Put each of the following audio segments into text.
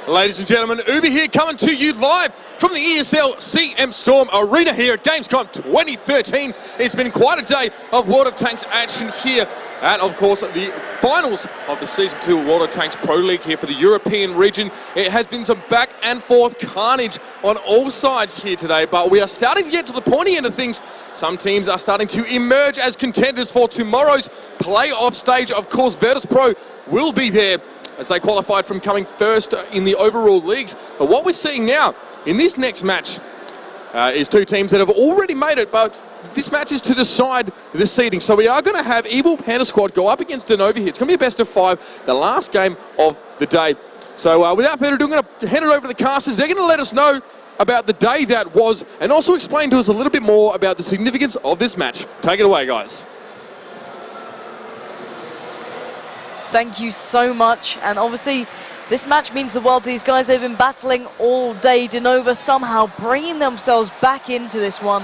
Ladies and gentlemen, Uber here coming to you live from the ESL CM Storm Arena here at Gamescom 2013. It's been quite a day of World of Tanks action here and of course the finals of the Season 2 World of Tanks Pro League here for the European region. It has been some back and forth carnage on all sides here today, but we are starting to get to the pointy end of things. Some teams are starting to emerge as contenders for tomorrow's playoff stage. Of course, Virtus Pro will be there as they qualified from coming first in the overall leagues. But what we're seeing now in this next match is two teams that have already made it, but this match is to decide the seeding. So we are going to have Evil Panda Squad go up against DeNova here. It's going to be a best of 5, the last game of the day. So without further ado, I'm going to hand it over to the casters. They're going to let us know about the day that was and also explain to us a little bit more about the significance of this match. Take it away, guys. Thank you so much, and obviously this match means the world to these guys. They've been battling all day. DeNova somehow bringing themselves back into this one,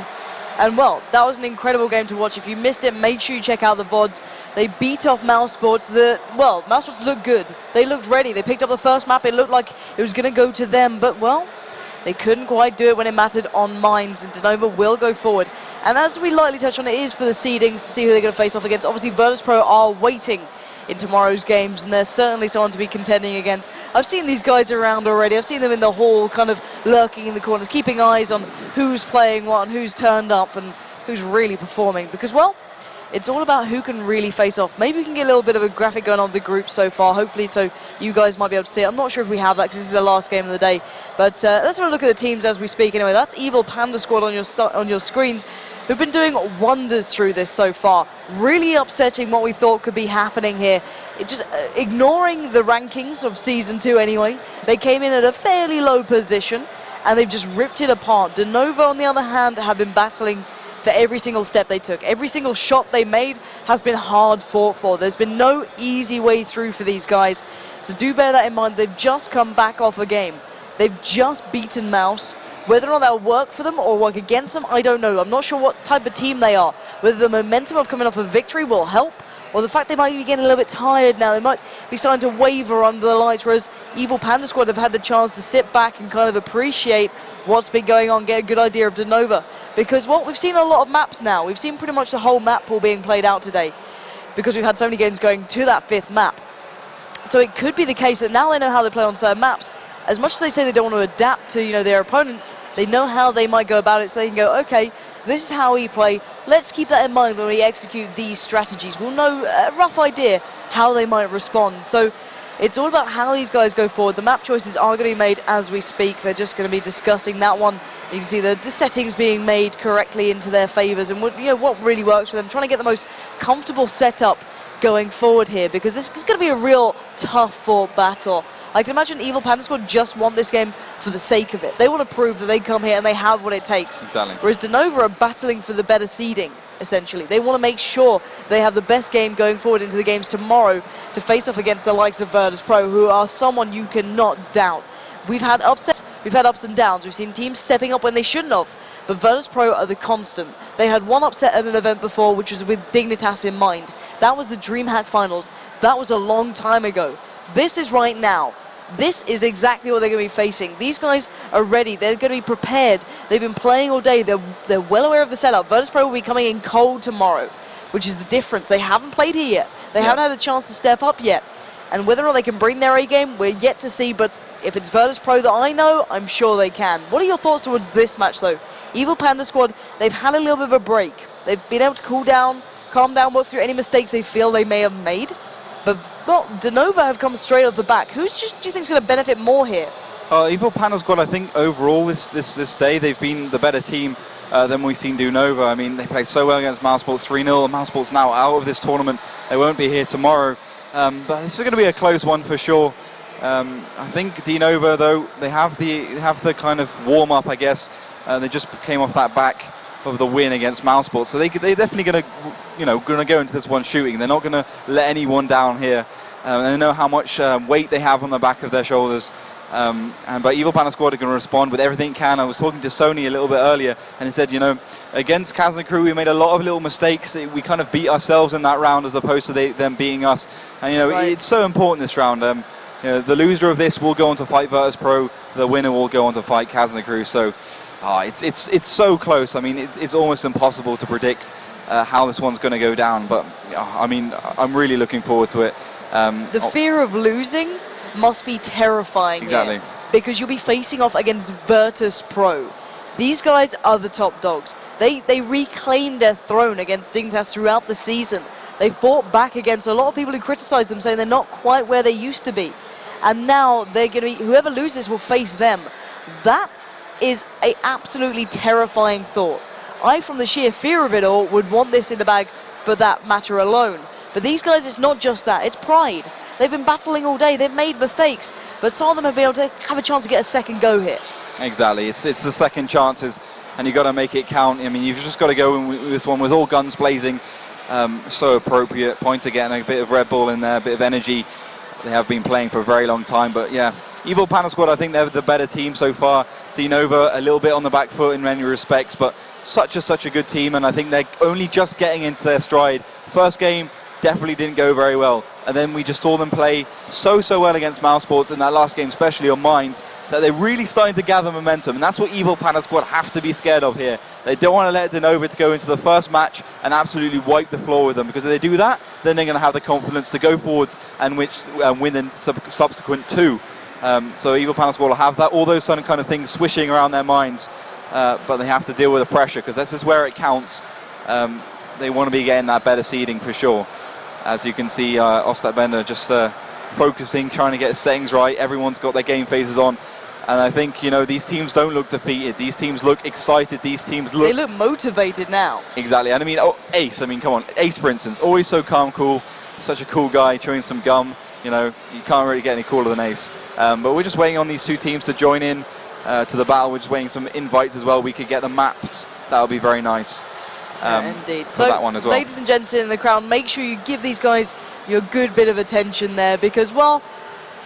and well, that was an incredible game to watch. If you missed it, make sure you check out the VODs. They beat off Mouse Sports. Mouse Sports looked good. They looked ready. They picked up the first map. It looked like it was going to go to them, but well, they couldn't quite do it when it mattered on Mines, and DeNova will go forward. And as we lightly touched on, it is for the seedings to see who they're going to face off against. Obviously, Virtus Pro are waiting in tomorrow's games, and there's certainly someone to be contending against. I've seen these guys around already. I've seen them in the hall, kind of lurking in the corners, keeping eyes on who's playing what and who's turned up and who's really performing. Because, well, it's all about who can really face off. Maybe we can get a little bit of a graphic going on the group so far, hopefully, so you guys might be able to see it. I'm not sure if we have that because this is the last game of the day. But let's have a look at the teams as we speak. Anyway, that's Evil Panda Squad on your screens, who've been doing wonders through this so far. Really upsetting what we thought could be happening here. Just ignoring the rankings of Season 2 anyway. They came in at a fairly low position, and they've just ripped it apart. DeNova, on the other hand, have been battling for every single step they took. Every single shot they made has been hard fought for. There's been no easy way through for these guys. So do bear that in mind. They've just come back off a game. They've just beaten Mouse. Whether or not that'll work for them or work against them, I don't know. I'm not sure what type of team they are. Whether the momentum of coming off a victory will help, or the fact they might be getting a little bit tired now. They might be starting to waver under the lights, whereas Evil Panda Squad have had the chance to sit back and kind of appreciate what's been going on, get a good idea of DeNova. Because, well, we've seen a lot of maps now. We've seen pretty much the whole map pool being played out today because we've had so many games going to that 5th map. So it could be the case that now they know how they play on certain maps. As much as they say they don't want to adapt to, their opponents, they know how they might go about it, so they can go, okay, this is how we play. Let's keep that in mind when we execute these strategies. We'll know a rough idea how they might respond. So it's all about how these guys go forward. The map choices are going to be made as we speak. They're just going to be discussing that one. You can see the settings being made correctly into their favors and what really works for them. Trying to get the most comfortable setup going forward here, because this is going to be a real tough fought battle. I can imagine Evil Panda Squad just want this game for the sake of it. They want to prove that they come here and they have what it takes. Exactly. Whereas DeNova are battling for the better seeding, essentially. They want to make sure they have the best game going forward into the games tomorrow to face off against the likes of Virtus Pro, who are someone you cannot doubt. We've had upsets, we've had ups and downs. We've seen teams stepping up when they shouldn't have. But Virtus Pro are the constant. They had one upset at an event before, which was with Dignitas in mind. That was the DreamHack Finals. That was a long time ago. This is right now. This is exactly what they're going to be facing. These guys are ready. They're going to be prepared. They've been playing all day. They're well aware of the setup. Virtus Pro will be coming in cold tomorrow, which is the difference. They haven't played here yet. They haven't had a chance to step up yet. And whether or not they can bring their A-game, we're yet to see. But if it's Virtus Pro that I know, I'm sure they can. What are your thoughts towards this match, though? Evil Panda Squad, they've had a little bit of a break. They've been able to cool down, calm down, work through any mistakes they feel they may have made. But, well, DeNova have come straight off the back. Do you think is going to benefit more here? Evil Panda Squad, I think overall this day they've been the better team than we've seen DeNova. I mean, they played so well against Mouse Sports 3-0. Mouse Sports now out of this tournament. They won't be here tomorrow. But this is going to be a close one for sure. I think DeNova, though, they have the kind of warm-up, I guess. They just came off that back of the win against Mouse Sports, so they're definitely going to go into this one shooting. They're not going to let anyone down here. And they know how much weight they have on the back of their shoulders. But Evil Panda Squad are going to respond with everything it can. I was talking to Sony a little bit earlier, and he said, against Kaz and crew, we made a lot of little mistakes. We kind of beat ourselves in that round as opposed to them beating us. And, right. It's so important this round. the loser of this will go on to fight Virtus Pro. The winner will go on to fight Kaznakru. So it's so close. I mean, it's almost impossible to predict how this one's going to go down. But I mean, I'm really looking forward to it. The fear of losing must be terrifying. Exactly. Here, because you'll be facing off against Virtus Pro. These guys are the top dogs. They reclaimed their throne against Dignitas throughout the season. They fought back against a lot of people who criticized them, saying they're not quite where they used to be. And now they're going to be, whoever loses will face them. That is an absolutely terrifying thought. I, from the sheer fear of it all, would want this in the bag for that matter alone. But these guys, it's not just that, it's pride. They've been battling all day, they've made mistakes, but some of them have been able to have a chance to get a second go here. Exactly, it's the second chances, and you've got to make it count. I mean, you've just got to go in with this one with all guns blazing. So appropriate. Pointer getting a bit of Red Bull in there, a bit of energy. They have been playing for a very long time, but yeah, Evil Panda Squad, I think they're the better team so far. DeNova a little bit on the back foot in many respects, but such a good team, and I think they're only just getting into their stride. First game definitely didn't go very well, and then we just saw them play so well against Mouse Sports in that last game, especially on Mines, that they're really starting to gather momentum, and that's what Evil Panda Squad have to be scared of here. They don't want to let DeNova to go into the first match and absolutely wipe the floor with them, because if they do that, then they're going to have the confidence to go forwards and win the subsequent two. So Evil Panda Squad will have that, all those kind of things swishing around their minds, but they have to deal with the pressure, because that's just where it counts. They want to be getting that better seeding for sure. As you can see, Ostap Bender just focusing, trying to get his settings right. Everyone's got their game phases on. And I think, these teams don't look defeated. These teams look excited. These teams look... They look motivated now. Exactly. And I mean, Ace, come on. Ace, for instance, always so calm, cool. Such a cool guy, chewing some gum. You can't really get any cooler than Ace. But we're just waiting on these two teams to join in to the battle. We're just waiting some invites as well. We could get the maps. That would be very nice. Indeed. So that one as well. Ladies and gents in the crowd, make sure you give these guys your good bit of attention there, because, well,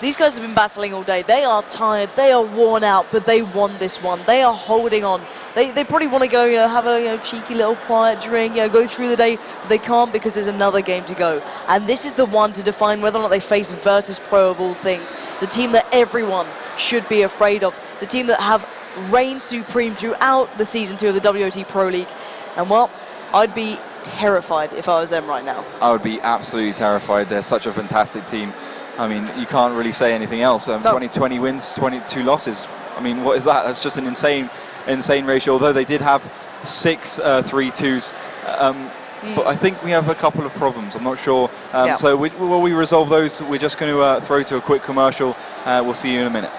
these guys have been battling all day. They are tired, they are worn out, but they won this one. They are holding on. They probably want to go, have a cheeky little quiet drink, go through the day, but they can't because there's another game to go. And this is the one to define whether or not they face Virtus Pro of all things, the team that everyone should be afraid of, the team that have reigned supreme throughout the Season 2 of the WOT Pro League. And, well, I'd be terrified if I was them right now. I would be absolutely terrified. They're such a fantastic team. I mean, you can't really say anything else. No. 20 wins, 22 losses. I mean, what is that? That's just an insane ratio, although they did have 6 3-2s. But I think we have a couple of problems. I'm not sure. So while we resolve those, we're just going to throw to a quick commercial. We'll see you in a minute.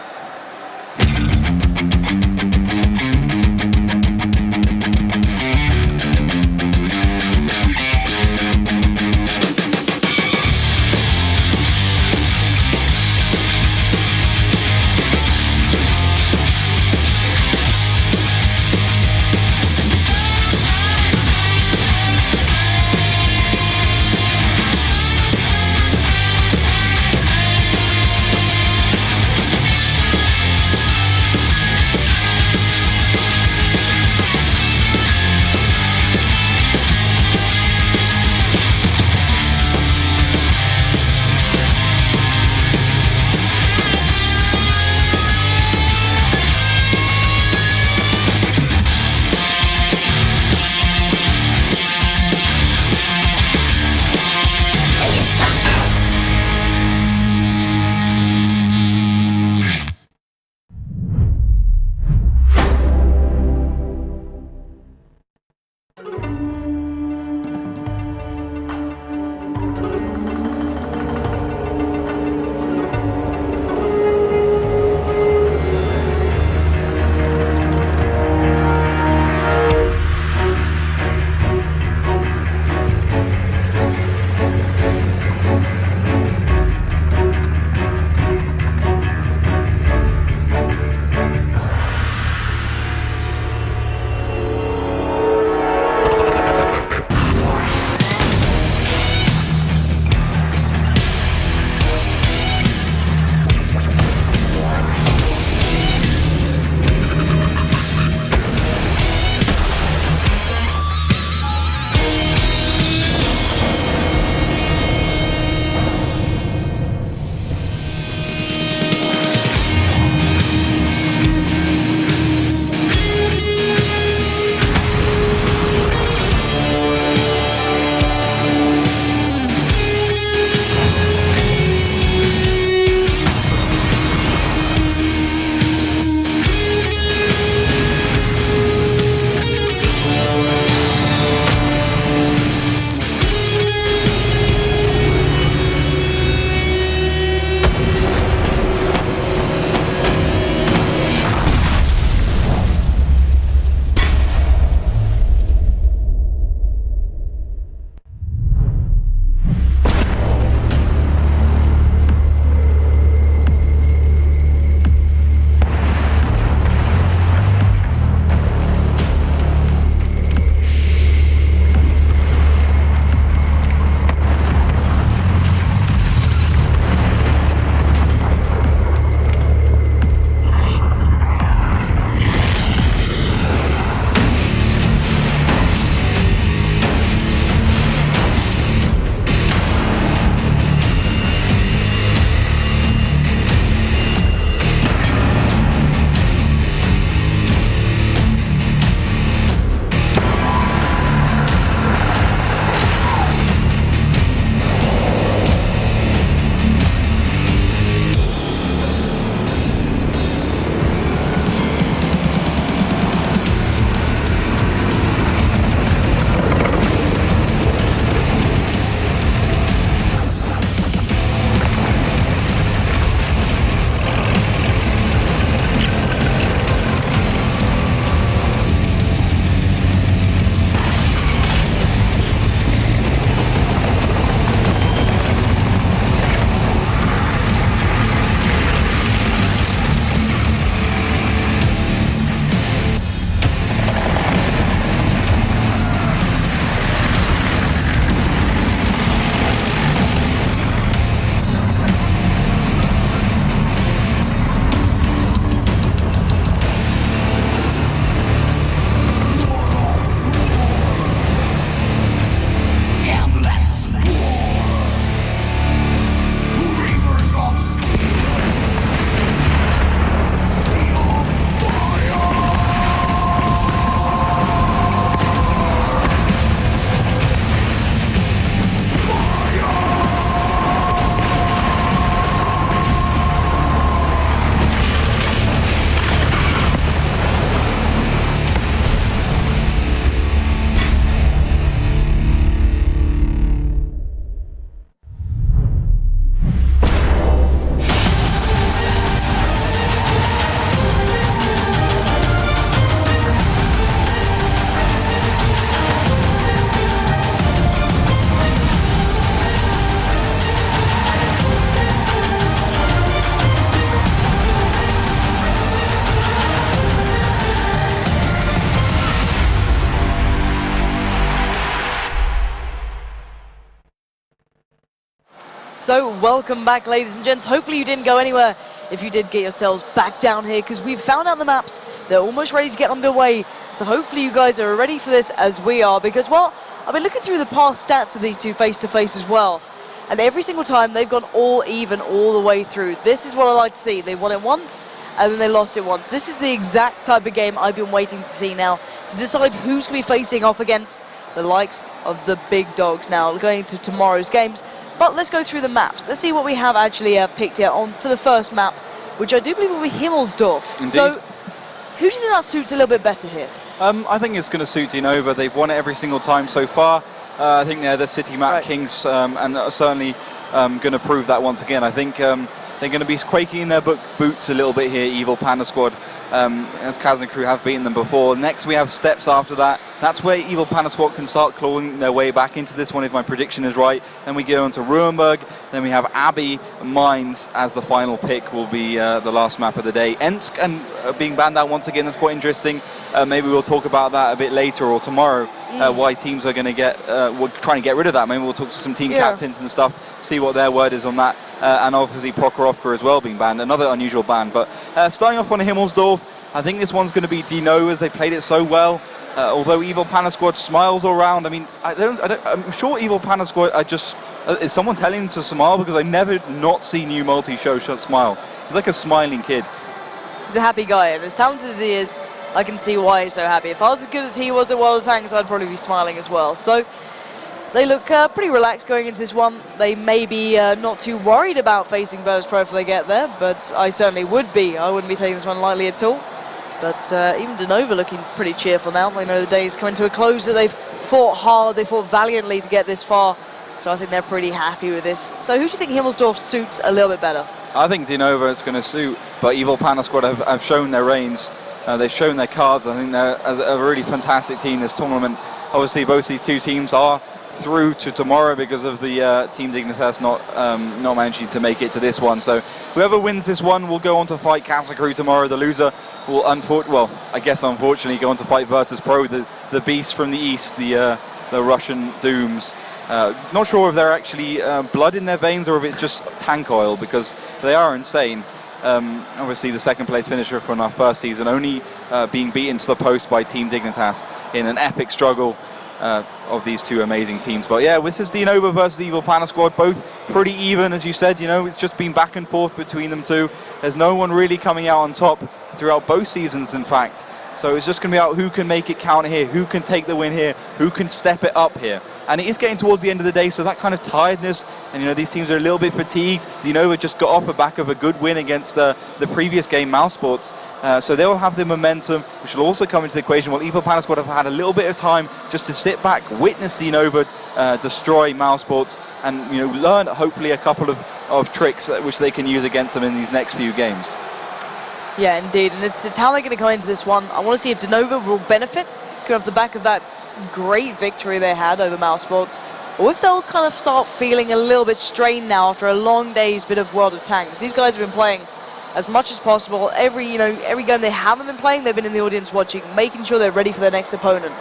So welcome back, ladies and gents. Hopefully you didn't go anywhere. If you did, get yourselves back down here, because we've found out the maps. They're almost ready to get underway. So hopefully you guys are ready for this as we are, because, well, I've been looking through the past stats of these two face-to-face as well. And every single time they've gone all even all the way through. This is what I like to see. They won it once, and then they lost it once. This is the exact type of game I've been waiting to see now, to decide who's going to be facing off against the likes of the big dogs now, going into tomorrow's games. But let's go through the maps. Let's see what we have actually picked here on for the first map, which I do believe will be Himmelsdorf. Indeed. So, who do you think that suits a little bit better here? I think it's going to suit DeNova. They've won it every single time so far. I think they're the city map kings, and are certainly going to prove that once again. I think they're going to be quaking in their boots a little bit here, Evil Panda Squad, as Kaz and crew have beaten them before. Next we have Steps after that. That's where Evil Panda Squad can start clawing their way back into this one if my prediction is right. Then we go on to Ruenberg. Then we have Abbey Mines as the final pick, will be the last map of the day. Ensk and being banned out once again, that's quite interesting. Maybe we'll talk about that a bit later or tomorrow, why teams are going to get, we're trying to get rid of that. Maybe we'll talk to some team captains and stuff, see what their word is on that. And obviously Prokhorovka as well being banned, another unusual ban. But starting off on Himmelsdorf, I think this one's going to be DeNova, as they played it so well. Although Evil Panda Squad smiles all around. I mean, I'm sure Evil Panda Squad is someone telling them to smile, because I never not seen you multi-show smile. He's like a smiling kid. He's a happy guy, and as talented as he is, I can see why he's so happy. If I was as good as he was at World of Tanks, I'd probably be smiling as well. So they look pretty relaxed going into this one. They may be not too worried about facing Virtus Pro if they get there, but I certainly would be. I wouldn't be taking this one lightly at all. But even DeNova looking pretty cheerful now. They know the day's coming to a close, that they've fought hard, they fought valiantly to get this far. So I think they're pretty happy with this. So who do you think Himmelsdorf suits a little bit better? I think DeNova is going to suit, but Evil Panda Squad have shown their reins. They've shown their cards. I think they're a really fantastic team this tournament. Obviously, both these two teams are through to tomorrow because of the Team Dignitas not managing to make it to this one. So whoever wins this one will go on to fight Kazakh tomorrow. The loser will unfortunately go on to fight Virtus Pro, the beast from the east, the Russian Dooms. Not sure if they're actually blood in their veins or if it's just tank oil, because they are insane. Obviously the second place finisher from our first season, only being beaten to the post by Team Dignitas in an epic struggle of these two amazing teams. But yeah, this is DeNova versus the Evil Panda Squad, both pretty even, as you said. You know, it's just been back and forth between them two. There's no one really coming out on top throughout both seasons, in fact. So it's just going to be out who can make it count here, who can take the win here, who can step it up here. And it is getting towards the end of the day, so that kind of tiredness, and you know, these teams are a little bit fatigued. DeNova just got off the back of a good win against the previous game, Mouse Sports. So they'll have the momentum, which will also come into the equation. While Evil Panda Squad have had a little bit of time just to sit back, witness DeNova destroy Mouse Sports, and you know, learn hopefully a couple of tricks which they can use against them in these next few games. Yeah, indeed, and it's how they're going to come into this one. I want to see if DeNova will benefit coming off the back of that great victory they had over Mouse Sports, or if they'll kind of start feeling a little bit strained now after a long day's bit of World of Tanks. These guys have been playing as much as possible. Every game they haven't been playing, they've been in the audience watching, making sure they're ready for their next opponent.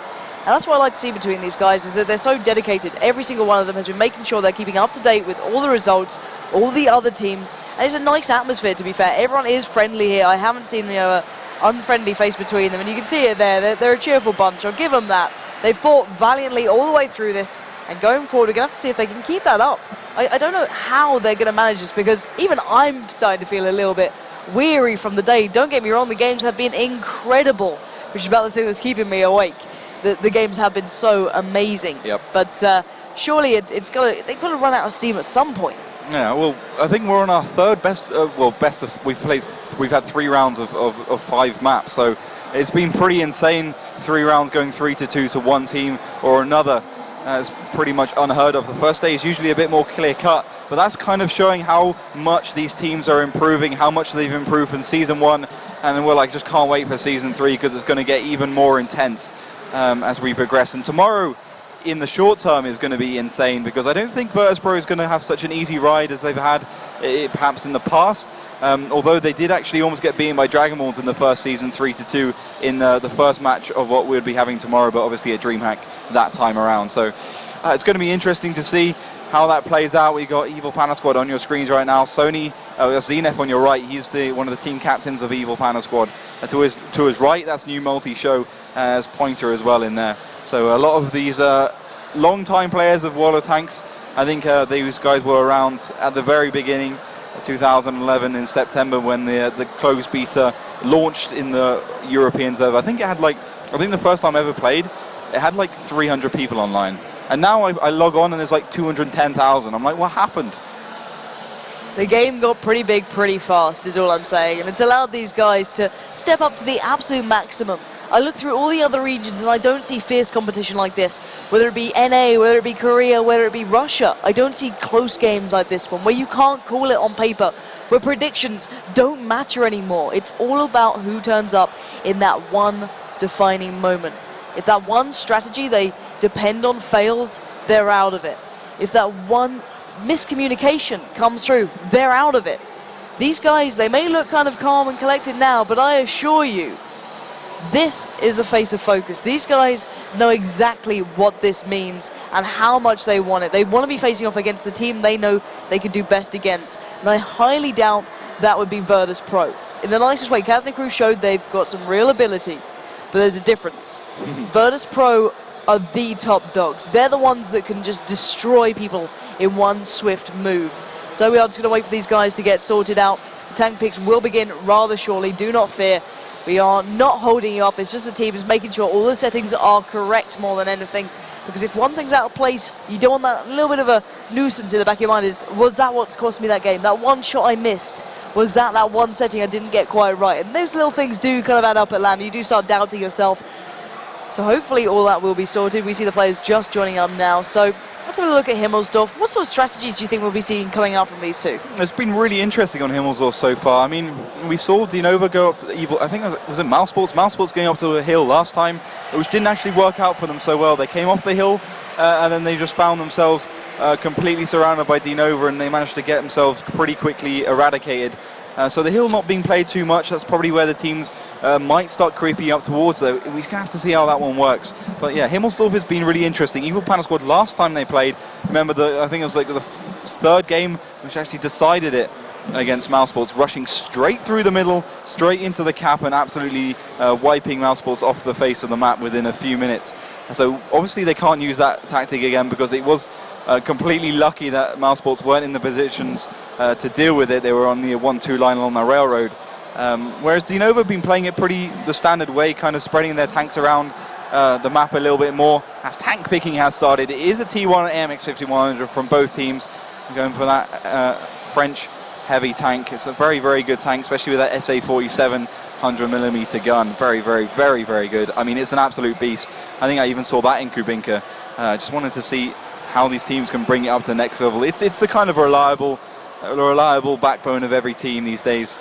And that's what I like to see between these guys, is that they're so dedicated. Every single one of them has been making sure they're keeping up to date with all the results, all the other teams. And it's a nice atmosphere, to be fair. Everyone is friendly here. I haven't seen an unfriendly face between them. And you can see it there. They're a cheerful bunch. I'll give them that. They fought valiantly all the way through this. And going forward, we're going to have to see if they can keep that up. I don't know how they're going to manage this, because even I'm starting to feel a little bit weary from the day. Don't get me wrong, the games have been incredible, which is about the thing that's keeping me awake. The games have been so amazing. Yep. But surely they've got to run out of steam at some point. Yeah, well, I think we're on our third best. We've had 3 rounds of 5 maps, so it's been pretty insane. 3 rounds going 3-2 to one team or another. It's pretty much unheard of. The first day is usually a bit more clear cut, but that's kind of showing how much these teams are improving, how much they've improved from season 1, and we're like, just can't wait for season 3, because it's going to get even more intense as we progress. And tomorrow, in the short term, is going to be insane, because I don't think Virtus Pro is going to have such an easy ride as they've had perhaps in the past. Although they did actually almost get beaten by Dragonborns in the first season, 3-2 in the first match of what we'll be having tomorrow, but obviously at DreamHack that time around. So it's going to be interesting to see. how that plays out. We got Evil Panda Squad on your screens right now. Zenith on your right. He's one of the team captains of Evil Panda Squad. To his right, that's New Multi Show as Pointer as well in there. So a lot of these long-time players of World of Tanks. I think these guys were around at the very beginning, 2011 in September, when the closed beta launched in the European server. I think the first time I ever played, it had like 300 people online. And now I log on and there's like 210,000. I'm like, what happened? The game got pretty big pretty fast is all I'm saying, and it's allowed these guys to step up to the absolute maximum. I look through all the other regions and I don't see fierce competition like this, whether it be NA, whether it be Korea, whether it be Russia. I don't see close games like this one, where you can't call it on paper, where predictions don't matter anymore. It's all about who turns up in that one defining moment. If that one strategy they depend on fails, they're out of it. If that one miscommunication comes through, they're out of it. These guys, they may look kind of calm and collected now, but I assure you, this is the face of focus. These guys know exactly what this means and how much they want it. They want to be facing off against the team they know they can do best against. And I highly doubt that would be Virtus Pro. In the nicest way, Kazna Crew showed they've got some real ability, but there's a difference. Virtus Pro are the top dogs. They're the ones that can just destroy people in one swift move. So we are just going to wait for these guys to get sorted out. The tank picks will begin rather shortly. Do not fear. We are not holding you up. It's just the team is making sure all the settings are correct more than anything. Because if one thing's out of place, you don't want that little bit of a nuisance in the back of your mind. Was that what's cost me that game? That one shot I missed? Was that one setting I didn't get quite right? And those little things do kind of add up at land. You do start doubting yourself. So hopefully all that will be sorted. We see the players just joining up now. So let's have a look at Himmelsdorf. What sort of strategies do you think we'll be seeing coming out from these two? It's been really interesting on Himmelsdorf so far. I mean, we saw DeNova go up to the Evil, I think it was in Mousesports. Mousesports going up to a hill last time, which didn't actually work out for them so well. They came off the hill and then they just found themselves completely surrounded by DeNova, and they managed to get themselves pretty quickly eradicated. So the hill not being played too much, that's probably where the teams might start creeping up towards, though. We're going to have to see how that one works. But yeah, Himmelsdorf has been really interesting. Evil Panda Squad, last time they played, remember, I think it was like the third game, which actually decided it against Mousesports, rushing straight through the middle, straight into the cap, and absolutely wiping Mousesports off the face of the map within a few minutes. And so obviously they can't use that tactic again, because it was completely lucky that Mousesports weren't in the positions to deal with it. They were on the 1-2 line along the railroad. Whereas DeNova have been playing it the standard way, kind of spreading their tanks around the map a little bit more, as tank picking has started. It is a T1 AMX 5100 from both teams. I'm going for that French heavy tank. It's a very, very good tank, especially with that SA-47 100mm gun. Very, very, very, very good. I mean, it's an absolute beast. I think I even saw that in Kubinka. Just wanted to see how these teams can bring it up to the next level. It's the kind of reliable backbone of every team these days.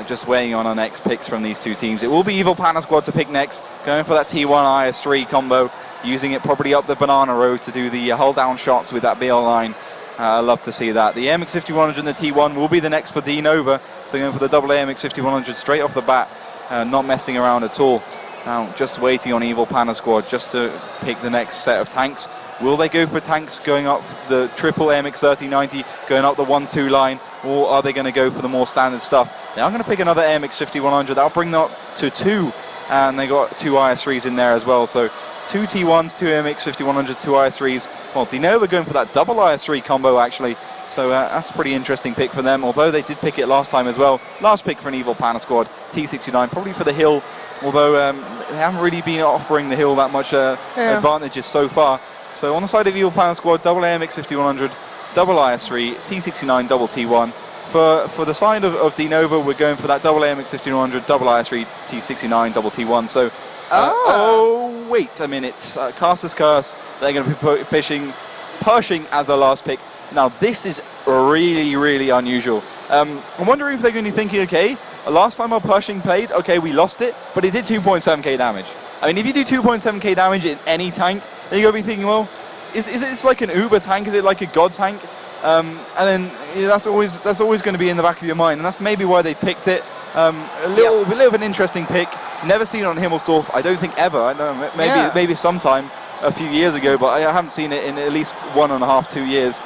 Just weighing on our next picks from these two teams. It will be Evil Panda Squad to pick next, going for that T1 IS3 combo, using it probably up the banana road to do the hull down shots with that BL line. I love to see that. The AMX 5100 and the T1 will be the next for DeNova, so going for the double AMX 5100 straight off the bat, not messing around at all. Now just waiting on Evil Panda Squad just to pick the next set of tanks. Will they go for tanks going up the triple AMX 3090, going up the 1-2 line, or are they going to go for the more standard stuff? They are going to pick another AMX 5100. That'll bring them up to 2, and they got 2 IS3s in there as well. So 2 T1s, 2 AMX 5100, 2 IS3s. Well, DeNova going for that double IS3 combo actually. So that's a pretty interesting pick for them, although they did pick it last time as well. Last pick for an Evil Panda Squad, T69, probably for the hill, although they haven't really been offering the hill that much advantages so far. So on the side of Evil Panda Squad, double AMX 5100, double IS3, T69, double T1. For the side of DeNova, we're going for that double AMX 5100, double IS3, T69, double T1. So, oh, wait a minute. Caster's Curse, they're going to be pushing as their last pick. Now, this is really, really unusual. I'm wondering if they're going to be thinking, okay, last time our Pershing played, okay, we lost it, but it did 2.7k damage. I mean, if you do 2.7k damage in any tank, then you're going to be thinking, well, is it like an Uber tank? Is it like a God tank? And then that's always going to be in the back of your mind, and that's maybe why they've picked it. A little of an interesting pick. Never seen it on Himmelsdorf. I don't think ever. I know maybe sometime. a few years ago, but I haven't seen it in at least 1.5, 2 years.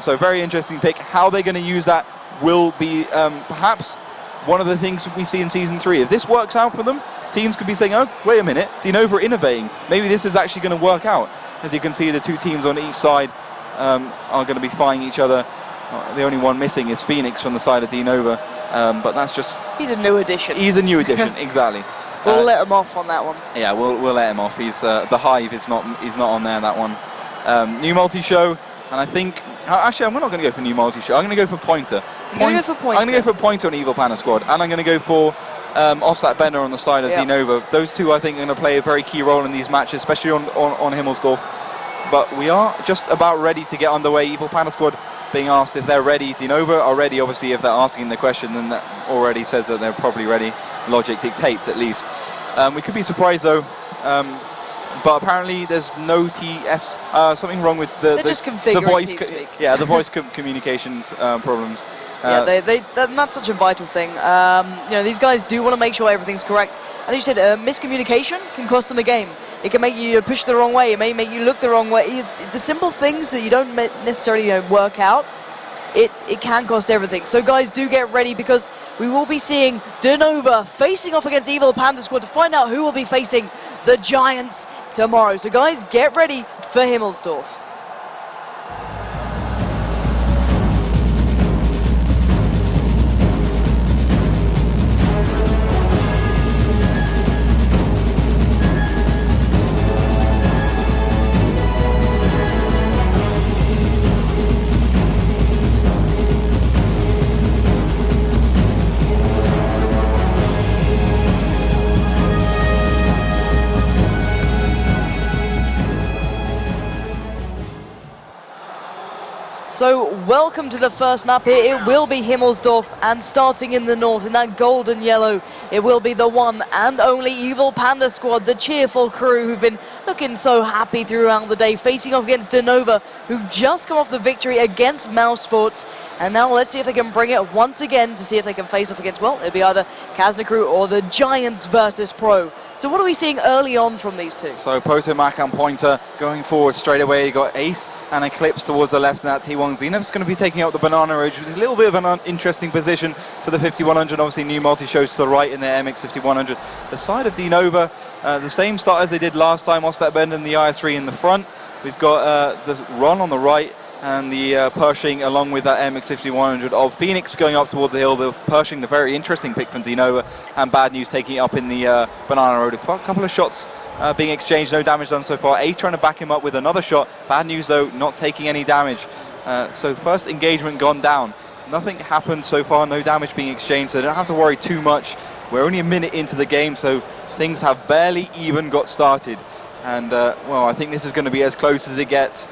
So very interesting pick. How they're going to use that will be perhaps one of the things we see in Season 3. If this works out for them, teams could be saying, oh, wait a minute, DeNova are innovating. Maybe this is actually going to work out. As you can see, the two teams on each side are going to be fighting each other. The only one missing is Phoenix from the side of DeNova, but that's just... He's a new addition. He's a new addition, exactly. We'll let him off on that one. Yeah, we'll let him off. He's the Hive is not on there, that one. New multi-show, and I think... Actually, I'm not going to go for new multi-show. I'm going to go for Pointer. You're going to go for Pointer? I'm going to go for Pointer on Evil Panda Squad, and I'm going to go for Ostat Bender on the side of DeNova. Those two, I think, are going to play a very key role in these matches, especially on Himmelsdorf. But we are just about ready to get underway. Evil Panda Squad being asked if they're ready. DeNova are ready. Obviously, if they're asking the question, then that already says that they're probably ready. Logic dictates, at least. We could be surprised, though. But apparently there's no TS, something wrong with the voice, the voice communication problems. That's such a vital thing. These guys do want to make sure everything's correct. As you said, miscommunication can cost them a game. It can make you push the wrong way. It may make you look the wrong way. The simple things that you don't necessarily work out, it can cost everything. So guys, do get ready, because we will be seeing DeNova facing off against Evil Panda Squad to find out who will be facing the Giants tomorrow. So guys, get ready for Himmelsdorf. So welcome to the first map here. It will be Himmelsdorf, and starting in the north in that golden yellow, it will be the one and only Evil Panda Squad, the cheerful crew who've been looking so happy throughout the day, facing off against DeNova, who've just come off the victory against Mouse Sports. And now let's see if they can bring it once again to see if they can face off against, well, it'll be either Kazna Crew or the Giants Virtus Pro. So what are we seeing early on from these two? So Potomac and Pointer going forward straight away. You got Ace and Eclipse towards the left, and that T1 Xenov's going to be taking out the Banana Road, which is a little bit of an interesting position for the 5100. Obviously, new multi-shows to the right in their MX 5100. The side of DeNova, the same start as they did last time. Ostat Bend and the IS3 in the front. We've got the Ron on the right, and the Pershing along with that MX 5100 of Phoenix going up towards the hill. The Pershing, the very interesting pick from DeNova, and Bad News taking it up in the Banana Road. A couple of shots being exchanged, no damage done so far. Ace trying to back him up with another shot. Bad News, though, not taking any damage. So first engagement gone down. Nothing happened so far, no damage being exchanged, so they don't have to worry too much. We're only a minute into the game, so things have barely even got started. And, well, I think this is going to be as close as it gets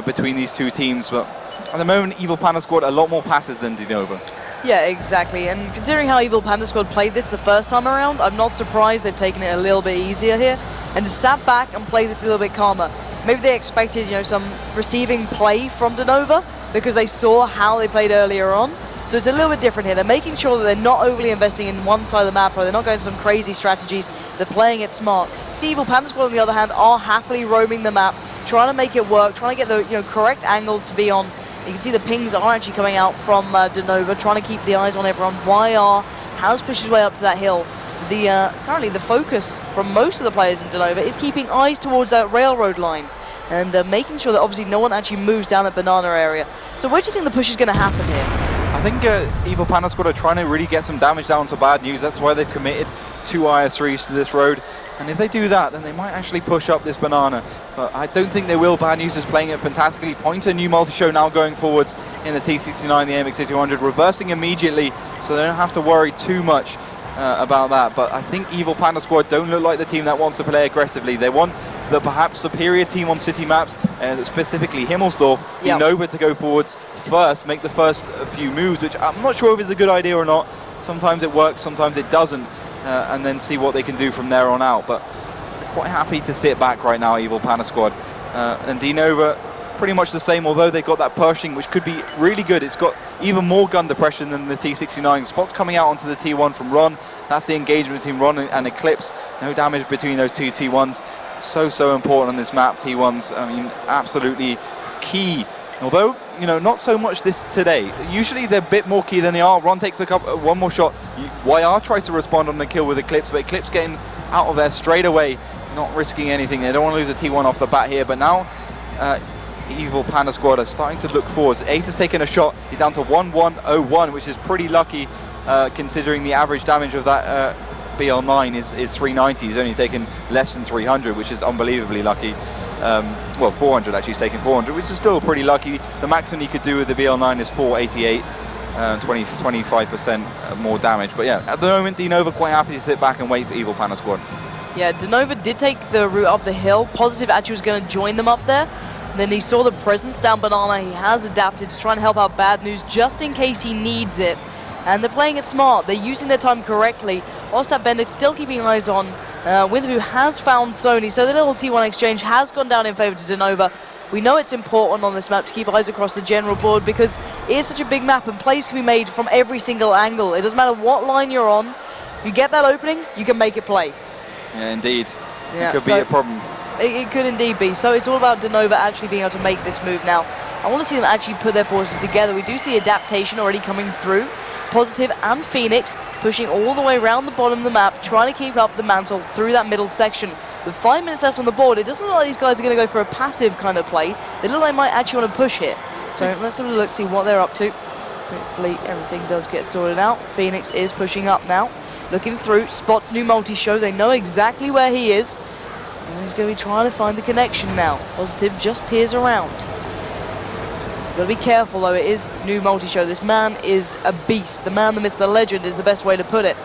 between these two teams, but at the moment Evil Panda Squad a lot more passes than DeNova. Yeah, exactly, and considering how Evil Panda Squad played this the first time around, I'm not surprised they've taken it a little bit easier here and just sat back and played this a little bit calmer. Maybe they expected, some receiving play from DeNova because they saw how they played earlier on. So it's a little bit different here. They're making sure that they're not overly investing in one side of the map, or they're not going some crazy strategies. They're playing it smart. The Evil Panda Squad, on the other hand, are happily roaming the map, trying to make it work, trying to get the currect angles to be on. You can see the pings are actually coming out from DeNova, trying to keep the eyes on everyone. YR has pushed his way up to that hill. Currently the focus from most of the players in DeNova is keeping eyes towards that railroad line and making sure that obviously no one actually moves down that banana area. So where do you think the push is going to happen here? I think Evil Panda Squad are trying to really get some damage down to Bad News. That's why they've committed 2 IS3s to this road. And if they do that, then they might actually push up this banana. But I don't think they will. Bad News is playing it fantastically. Pointer, new multi-show now going forwards in the T69, the MX 5100, reversing immediately, so they don't have to worry too much about that. But I think Evil Panda Squad don't look like the team that wants to play aggressively. They want the perhaps superior team on city maps, specifically Himmelsdorf, DeNova to go forwards first, make the first few moves, which I'm not sure if it's a good idea or not. Sometimes it works, sometimes it doesn't, and then see what they can do from there on out. But they're quite happy to sit back right now, Evil Panda Squad. And DeNova, pretty much the same, although they've got that Pershing, which could be really good. It's got even more gun depression than the T69. Spots coming out onto the T1 from Ron. That's the engagement between Ron and Eclipse. No damage between those two T1s. so important on this map. T1's, I mean, absolutely key. Although, you know, not so much this today. Usually they're a bit more key than they are. Ron takes one more shot. YR tries to respond on the kill with Eclipse, but Eclipse getting out of there straight away, not risking anything. They don't want to lose a T1 off the bat here, but now Evil Panda squad are starting to look forwards. Ace has taken a shot. He's down to 1101, which is pretty lucky considering the average damage of that BL9 is 390. He's only taken less than 300, which is unbelievably lucky. Well, 400 actually, he's taken 400, which is still pretty lucky. The maximum he could do with the BL9 is 488, 25% more damage. But yeah, at the moment, DeNova quite happy to sit back and wait for Evil Panda squad. Yeah, DeNova did take the route up the hill. Positive actually was going to join them up there. And then he saw the presence down Banana. He has adapted to try and help out Bad News just in case he needs it. And they're playing it smart. They're using their time correctly. Ostap Bendit still keeping eyes on Winther, who has found Sony. So the little T1 exchange has gone down in favor to DeNova. We know it's important on this map to keep eyes across the general board because it is such a big map and plays can be made from every single angle. It doesn't matter what line you're on. If you get that opening, you can make it play. Yeah, indeed. Yeah, it could be a problem. It could indeed be. So it's all about DeNova actually being able to make this move now. I want to see them actually put their forces together. We do see adaptation already coming through. Positive and Phoenix pushing all the way around the bottom of the map, trying to keep up the mantle through that middle section. With 5 minutes left on the board, it doesn't look like these guys are going to go for a passive kind of play. They look like they might actually want to push here. So let's have a look, see what they're up to. Hopefully everything does get sorted out. Phoenix is pushing up now. Looking through, spots new multi-show. They know exactly where he is. And he's going to be trying to find the connection now. Positive just peers around. Got to be careful though, it is new multi-show. This man is a beast. The man, the myth, the legend is the best way to put it.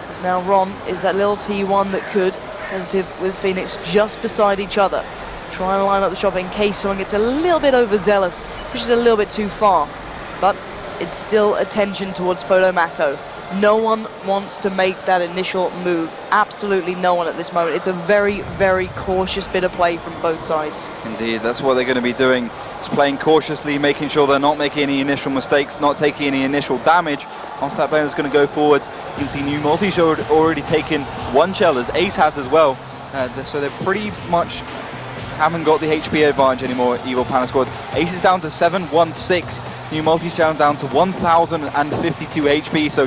As now Ron is that little T1 that could. Positive with Phoenix just beside each other. Trying to line up the shot in case someone gets a little bit overzealous, pushes a little bit too far. But it's still attention towards Podomako. No one wants to make that initial move. Absolutely no one at this moment. It's a very, very cautious bit of play from both sides. Indeed, that's what they're going to be doing. Just playing cautiously, making sure they're not making any initial mistakes, not taking any initial damage. Ostap Bendit is going to go forwards. You can see new multi-show already taken 1 shell, as Ace has as well. So they're pretty much haven't got the HP advantage anymore, Evil Panda squad. Ace is down to 716. New multi-show down to 1052 HP. So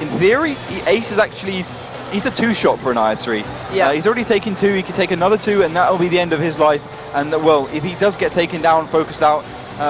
in theory, Ace is actually, he's a 2-shot for an IS3. Yeah. He's already taken 2, he can take another 2, and that'll be the end of his life. And well, if he does get taken down, focused out,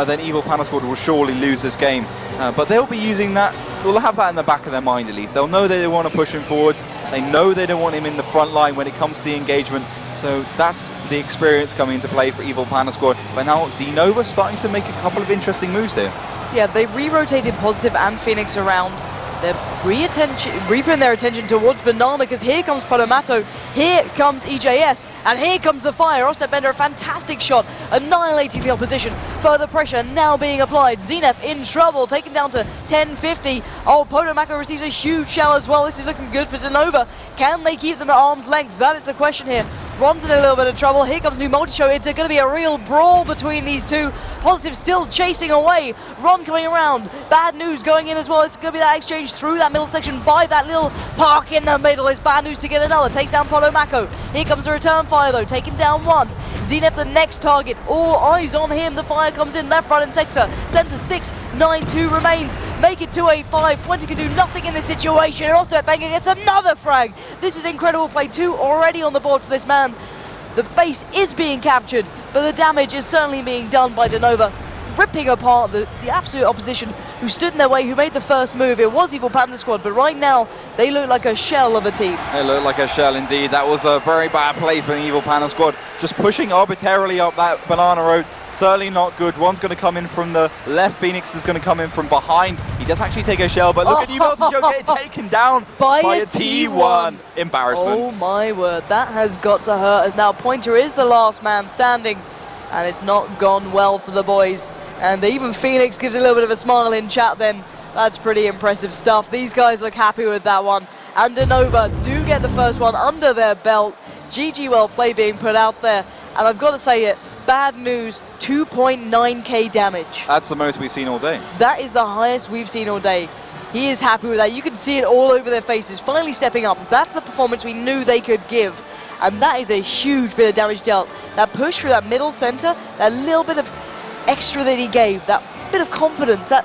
then Evil Panda squad will surely lose this game. But they'll be using that, they'll have that in the back of their mind at least. They'll know that they want to push him forward. They know they don't want him in the front line when it comes to the engagement. So that's the experience coming into play for Evil Panda squad. But now DeNova starting to make a couple of interesting moves here. Yeah, they've re-rotated Positive and Phoenix around. They're re-putting their attention towards Banana because here comes Podomato, here comes EJS, and here comes the fire. Ostap Bendit, a fantastic shot, annihilating the opposition. Further pressure now being applied. Zenef in trouble, taken down to 1050. Oh, Podomato receives a huge shell as well. This is looking good for DeNova. Can they keep them at arm's length? That is the question here. Ron's in a little bit of trouble. Here comes new multi-show. It's going to be a real brawl between these two. Positive still chasing away. Ron coming around. Bad News going in as well. It's going to be that exchange through that middle section by that little park in the middle. It's Bad News to get another. Takes down Podomako. Here comes the return fire though. Taking down 1. Zenef the next target. All eyes on him. The fire comes in left, right and sector. Center 6, 9, 2 remains. Make it 2-8-5. Pointy can do nothing in this situation. And also Banger gets another frag. This is incredible play. 2 already on the board for this man. The base is being captured, but the damage is certainly being done by DeNova, ripping apart the absolute opposition who stood in their way, who made the first move. It was Evil Panda squad, but right now they look like a shell of a team. They look like a shell indeed. That was a very bad play for the Evil Panda squad. Just pushing arbitrarily up that banana road. Certainly not good. Ron's going to come in from the left. Phoenix is going to come in from behind. He does actually take a shell, but look at you multi-show get taken down by a T1. Embarrassment. Oh my word, that has got to hurt, as now Pointer is the last man standing, and it's not gone well for the boys. And even Phoenix gives a little bit of a smile in chat then. That's pretty impressive stuff. These guys look happy with that one. And DeNova do get the first one under their belt. GG well play being put out there. And I've got to say it, Bad News, 2.9k damage. That's the most we've seen all day. That is the highest we've seen all day. He is happy with that. You can see it all over their faces, finally stepping up. That's the performance we knew they could give. And that is a huge bit of damage dealt. That push through that middle center, that little bit of extra that he gave, that bit of confidence, that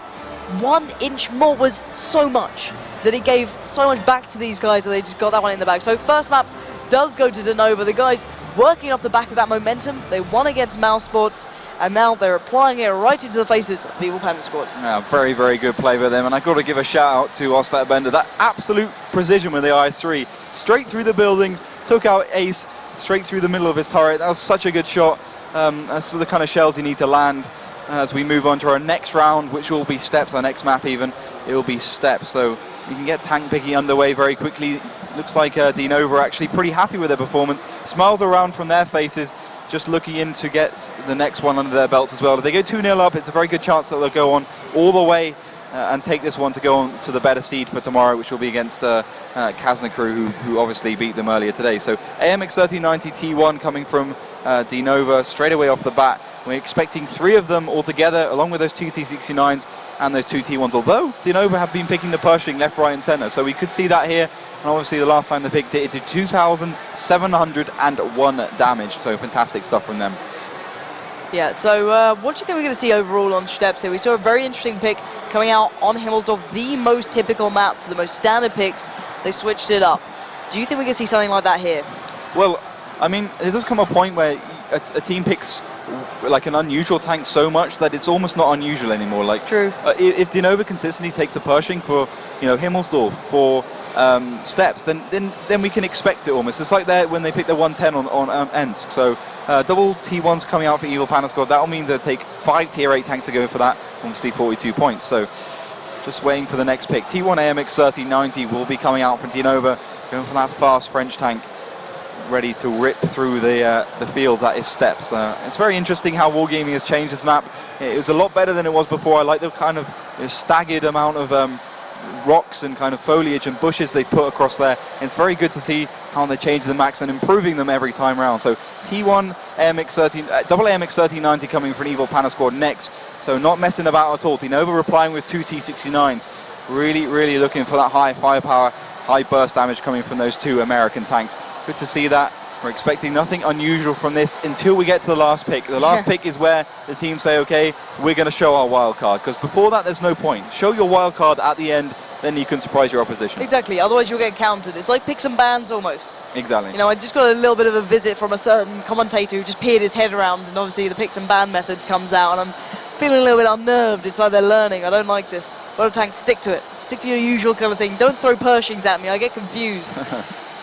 1 inch more was so much that he gave so much back to these guys that they just got that one in the bag. So first map does go to DeNova. The guys working off the back of that momentum. They won against Mouse Sports, and now they're applying it right into the faces of the Evil Panda squad. Yeah, very, very good play by them. And I've got to give a shout out to Ostat Bender. That absolute precision with the IS-3. Straight through the buildings, took out Ace, straight through the middle of his turret. That was such a good shot. That's the kind of shells you need to land as we move on to our next round, which will be steps, our next map even. It will be steps. So you can get tank picking underway very quickly. Looks like DeNova are actually pretty happy with their performance. Smiles around from their faces, just looking in to get the next one under their belts as well. If they go 2-0 up, it's a very good chance that they'll go on all the way and take this one to go on to the better seed for tomorrow, which will be against Kaznakru, who obviously beat them earlier today. So AMX 1390 T1 coming from DeNova straight away off the bat. We're expecting 3 of them altogether, along with those 2 T69s and those 2 T1s, although DeNova have been picking the Pershing left, right and centre, so we could see that here. And obviously the last time they picked it, it did 2,701 damage, so fantastic stuff from them. Yeah, so what do you think we're going to see overall on Steps here? We saw a very interesting pick coming out on Himmelsdorf, the most typical map for the most standard picks. They switched it up. Do you think we're going to see something like that here? Well, I mean, there does come a point where a team picks like an unusual tank so much that it's almost not unusual anymore. Like, true. If DeNova consistently takes the Pershing for, Himmelsdorf, for Steps, then we can expect it almost. It's like that when they pick the 110 on Ensk. So double T1s coming out for Evil Panda squad. That'll mean they'll take 5 tier 8 tanks to go for that. Obviously 42 points. So just waiting for the next pick. T1 AMX 1390 will be coming out from DeNova, going for that fast French tank, ready to rip through the fields that is Steps. It's very interesting how Wargaming has changed this map. It is a lot better than it was before. I like the kind of staggered amount of rocks and kind of foliage and bushes they've put across there. It's very good to see how they change the max and improving them every time around. So T1 AMX 13, double AMX 1390 coming from Evil Panda squad next. So not messing about at all. DeNova replying with 2 T69s. Really, really looking for that high firepower, high burst damage coming from those 2 American tanks. Good to see that. We're expecting nothing unusual from this until we get to the last pick. The last pick is where the team say, okay, we're going to show our wild card, because before that there's no point. Show your wild card at the end, then you can surprise your opposition. Exactly, otherwise you'll get countered. It's like picks and bans almost. Exactly. I just got a little bit of a visit from a certain commentator who just peered his head around, and obviously the picks and ban methods comes out, and I'm feeling a little bit unnerved. It's like they're learning. I don't like this. World of Tanks, stick to it. Stick to your usual kind of thing. Don't throw Pershings at me. I get confused.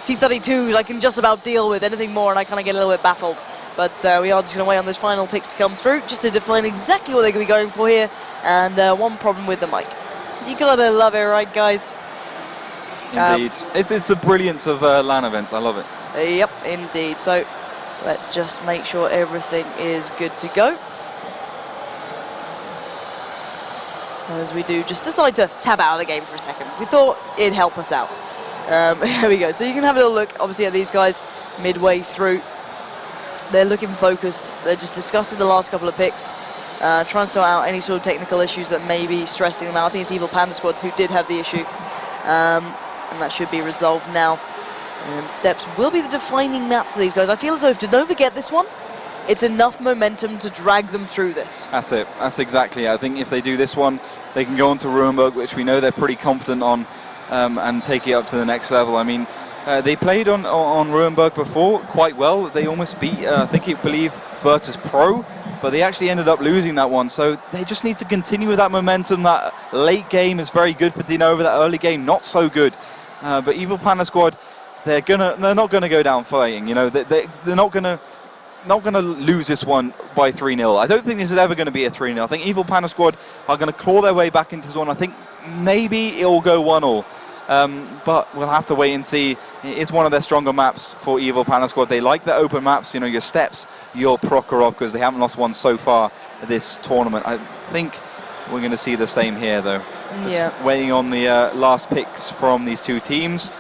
T32s I can just about deal with. Anything more and I kind of get a little bit baffled. But we are just going to wait on those final picks to come through, just to define exactly what they're going to be going for here. And one problem with the mic. You gotta love it, right, guys? Indeed. It's the brilliance of LAN events. I love it. Yep, indeed. So let's just make sure everything is good to go. As we do just decide to tab out of the game for a second. We thought it'd help us out. Here we go. So you can have a little look, obviously, at these guys midway through. They're looking focused. They're just discussing the last couple of picks, trying to sort out any sort of technical issues that may be stressing them out. I think it's Evil Panda squad who did have the issue, and that should be resolved now. And Steps will be the defining map for these guys. I feel as though if DeNova get this one, it's enough momentum to drag them through this. That's it. That's exactly it. I think if they do this one, they can go on to Ruinberg, which we know they're pretty confident on, and take it up to the next level. I mean, they played on Ruinberg before quite well. They almost beat, I believe, Virtus Pro, but they actually ended up losing that one. So they just need to continue with that momentum. That late game is very good for DeNova. That early game, not so good. But Evil Panda squad, they're not gonna go down fighting. They're not gonna lose this one by 3-0. I don't think this is ever going to be a 3-0. I think Evil Panda squad are going to claw their way back into this one. I think maybe it'll go 1-1. But we'll have to wait and see. It's one of their stronger maps for Evil Panda squad. They like the open maps, your Steps, your Prokhorov, because they haven't lost one so far this tournament. I think we're going to see the same here, though. Yeah. Just waiting on the last picks from these two teams.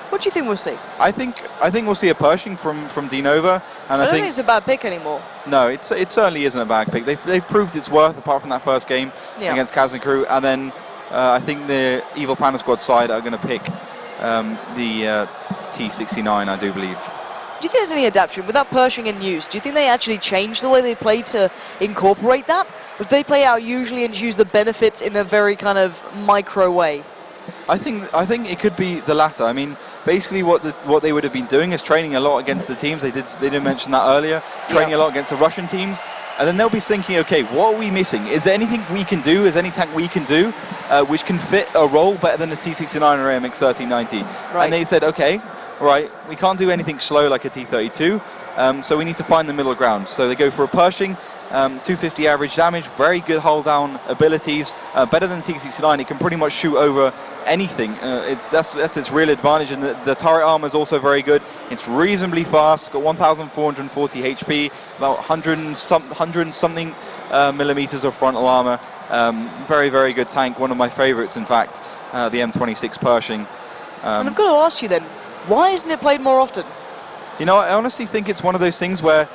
What do you think we'll see? I think we'll see a Pershing from DeNova, and I don't think it's a bad pick anymore. No, it certainly isn't a bad pick. They've proved its worth apart from that first game against Kaznakru, and then I think the Evil Panda squad side are going to pick the T69, I do believe. Do you think there's any adaptation? With that Pershing in use, do you think they actually changed the way they play to incorporate that? Or do they play out usually and just use the benefits in a very kind of micro way? I think it could be the latter. I mean, basically what they would have been doing is training a lot against the teams. They did mention that earlier. Training a lot against the Russian teams. And then they'll be thinking, okay, what are we missing? Is there anything we can do? Is there any tank we can do which can fit a role better than the T69 or AMX 1390? Right. And they said, okay, right, we can't do anything slow like a T32, so we need to find the middle ground. So they go for a Pershing, 250 average damage, very good hull down abilities, better than T69. It can pretty much shoot over anything. That's its real advantage, and the turret armor is also very good. It's reasonably fast, got 1,440 HP, about 100 something millimeters of frontal armor. Very, very good tank, one of my favorites in fact, the M26 Pershing. And I've got to ask you then, why isn't it played more often? You know, I honestly think it's one of those things where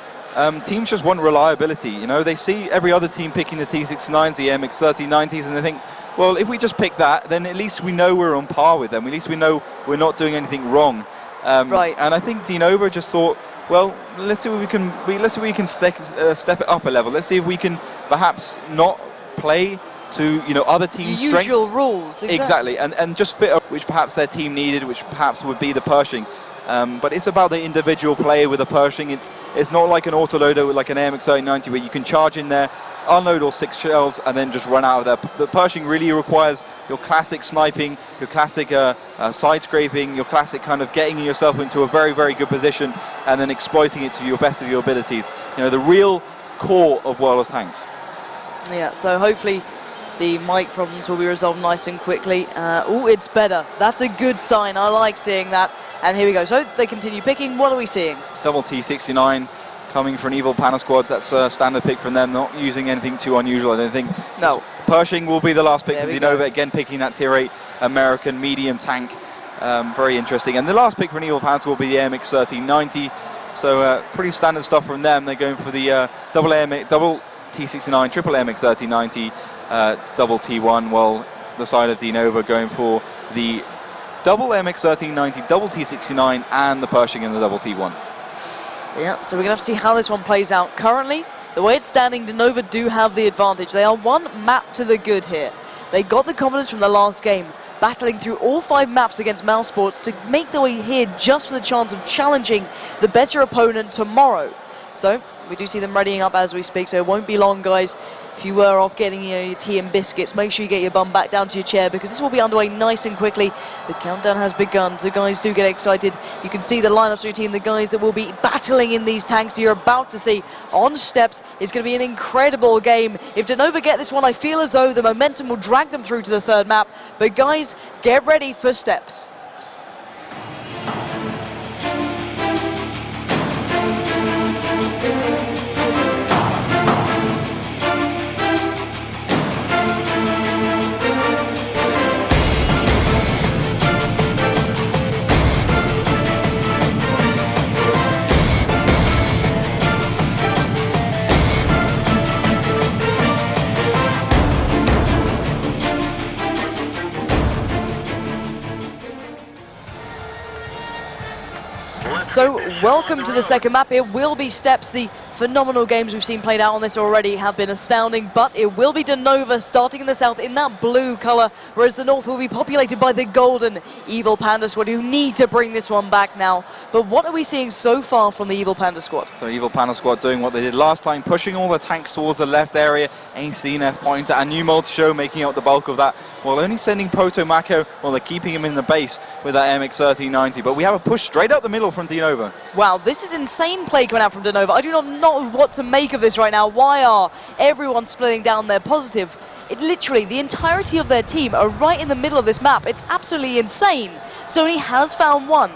teams just want reliability. You know, they see every other team picking the T69s, the MX 1390s, and they think, well, if we just pick that, then at least we know we're on par with them. At least we know we're not doing anything wrong. Right. And I think DeNova just thought, well, let's see if we can step it up a level. Let's see if we can perhaps not play to other teams' strengths. Usual rules. Exactly. And just fit up which perhaps their team needed, which perhaps would be the Pershing. But it's about the individual player with a Pershing. It's not like an autoloader with like an AMX 1390 where you can charge in there, unload all 6 shells, and then just run out of there. The Pershing really requires your classic sniping, your classic side scraping, your classic kind of getting yourself into a very, very good position and then exploiting it to your best of your abilities. You know, the real core of World of Tanks. Yeah, so hopefully the mic problems will be resolved nice and quickly. Oh, it's better. That's a good sign. I like seeing that. And here we go. So they continue picking. What are we seeing? Double T69 coming for an Evil Panda squad. That's a standard pick from them. Not using anything too unusual, I don't think. No. Pershing will be the last pick there from DeNova. Again, picking that tier 8 American medium tank. Very interesting. And the last pick for an Evil Panda will be the AMX 1390. So pretty standard stuff from them. They're going for the double T69, triple AMX 1390, double T1, while the side of DeNova going for the double MX 1390, double T69, and the Pershing in the double T1. Yeah, so we're going to have to see how this one plays out. Currently, the way it's standing, DeNova do have the advantage. They are one map to the good here. They got the confidence from the last game, battling through all 5 maps against Mousesports to make their way here just for the chance of challenging the better opponent tomorrow. So we do see them readying up as we speak, so it won't be long, guys. If you were off getting your tea and biscuits, make sure you get your bum back down to your chair because this will be underway nice and quickly. The countdown has begun, so guys do get excited. You can see the lineups for your team, the guys that will be battling in these tanks you're about to see on steps. It's going to be an incredible game. If DeNova get this one, I feel as though the momentum will drag them through to the 3rd map. But guys, get ready for steps. So, welcome to the 2nd map. It will be steps. The phenomenal games we've seen played out on this already have been astounding, but it will be DeNova starting in the south in that blue color, whereas the north will be populated by the golden Evil Panda squad, who need to bring this one back now. But what are we seeing so far from the Evil Panda squad? So Evil Panda squad doing what they did last time, pushing all the tanks towards the left area, ACNF pointer and new multi-show making out the bulk of that, while only sending Proto Mako, while they're keeping him in the base with that MX 1390. But we have a push straight up the middle from DeNova. Wow, this is insane play coming out from DeNova. I do not know what to make of this right now. Why are everyone splitting down their positive? Literally, the entirety of their team are right in the middle of this map. It's absolutely insane. Sony has found one.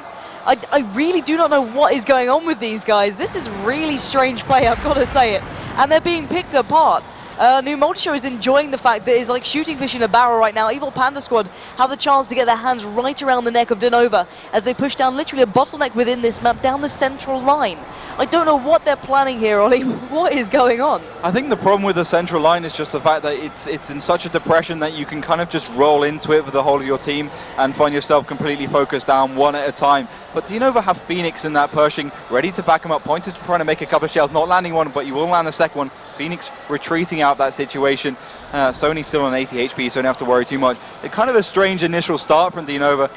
I really do not know what is going on with these guys. This is really strange play, I've got to say it. And they're being picked apart. New Multishow is enjoying the fact that it's like shooting fish in a barrel right now. Evil Panda Squad have the chance to get their hands right around the neck of DeNova as they push down literally a bottleneck within this map down the central line. I don't know what they're planning here, Ollie. What is going on? I think the problem with the central line is just the fact that it's in such a depression that you can kind of just roll into it with the whole of your team and find yourself completely focused down one at a time. But DeNova have Phoenix in that Pershing ready to back him up. Pointer's trying to make a couple of shells, not landing one, but you will land the second one. Phoenix retreating out of that situation. Sony's still on 80 HP, so don't have to worry too much. It's kind of a strange initial start from DeNova.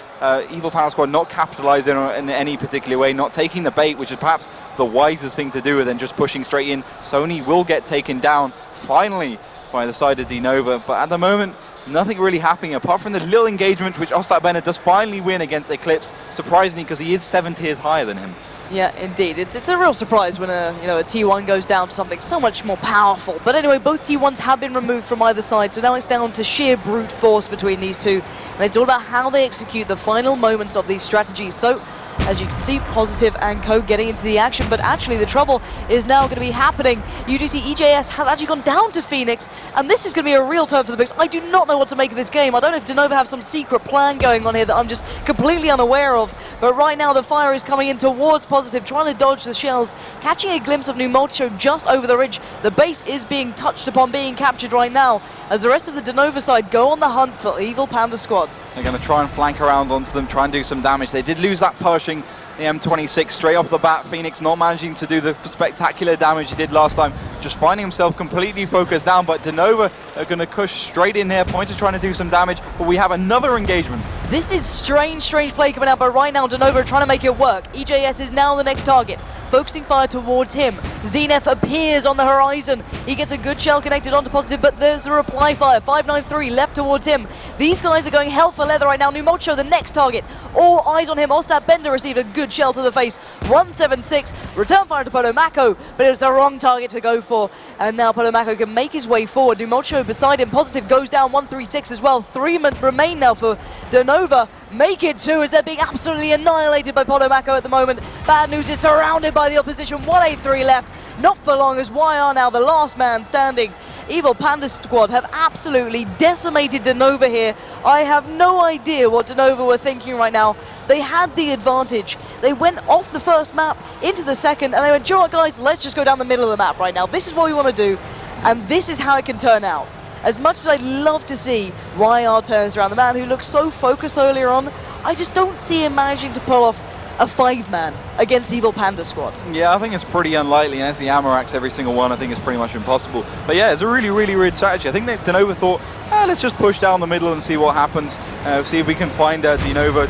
Evil Panda Squad not capitalizing in any particular way, not taking the bait, which is perhaps the wisest thing to do, than just pushing straight in. Sony will get taken down finally by the side of DeNova, but at the moment, nothing really happening apart from the little engagement which Ostap Bennett does finally win against Eclipse, surprisingly, because he is 7 tiers higher than him. Yeah, indeed. It's a real surprise when a T1 goes down to something so much more powerful. But anyway, both T1s have been removed from either side, so now it's down to sheer brute force between these two. And it's all about how they execute the final moments of these strategies. So, as you can see, Positive and Co getting into the action, but actually the trouble is now going to be happening. UGC EJS has actually gone down to Phoenix, and this is going to be a real turn for the Bigs. I do not know what to make of this game. I don't know if DeNova have some secret plan going on here that I'm just completely unaware of, but right now the fire is coming in towards Positive, trying to dodge the shells, catching a glimpse of New Multishow just over the ridge. The base is being touched upon, being captured right now, as the rest of the DeNova side go on the hunt for Evil Panda Squad. They're going to try and flank around onto them, try and do some damage. They did lose that Pershing, the M26, straight off the bat. Phoenix not managing to do the spectacular damage he did last time, just finding himself completely focused down. But DeNova are going to push straight in here. Pointer's trying to do some damage, but we have another engagement. This is strange play coming out, but right now DeNova are trying to make it work. EJS is now the next target, focusing fire towards him. Zenith appears on the horizon. He gets a good shell connected onto Positive, but there's a reply fire. 593 left towards him. These guys are going hell for leather right now. New Multishow, the next target. All eyes on him. Ostap Bender received a good shell to the face. 176. Return fire to Polo Mako, but it was the wrong target to go for. And now Polo Mako can make his way forward. New Multishow beside him. Positive goes down. 136 as well. 3 men remain now for DeNova. Make it 2 as they're being absolutely annihilated by Polo Mako at the moment. Bad news is surrounded by the opposition. 183 left. Not for long as YR now the last man standing. Evil Panda Squad have absolutely decimated DeNova here. I have no idea what DeNova were thinking right now. They had the advantage. They went off the first map into the second, and they went, "You know what, guys, let's just go down the middle of the map right now. This is what we want to do, and this is how it can turn out." As much as I'd love to see YR turns around, the man who looked so focused earlier on, I just don't see him managing to pull off a 5-man against Evil Panda Squad. Yeah, I think it's pretty unlikely, and as the Amaraks, every single one, I think it's pretty much impossible. But yeah, it's a really weird strategy. I think that DeNova thought, let's just push down the middle and see what happens. See if we can find DeNova,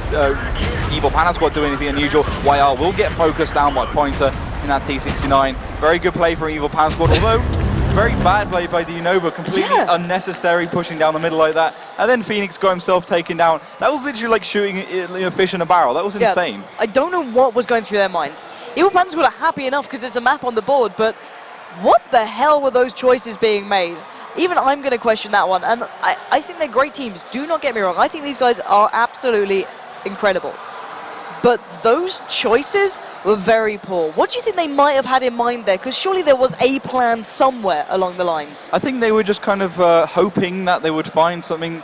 Evil Panda Squad do anything unusual. YR will get focused down by Pointer in that T69. Very good play from Evil Panda Squad, although very bad play by DeNova, completely unnecessary, pushing down the middle like that. And then Phoenix got himself taken down. That was literally like shooting a fish in a barrel. That was insane. I don't know what was going through their minds. Evil Panda Squad are happy enough because there's a map on the board, but what the hell were those choices being made? Even I'm going to question that one. And I think they're great teams. Do not get me wrong. I think these guys are absolutely incredible. But those choices were very poor. What do you think they might have had in mind there? Because surely there was a plan somewhere along the lines. I think they were just kind of hoping that they would find something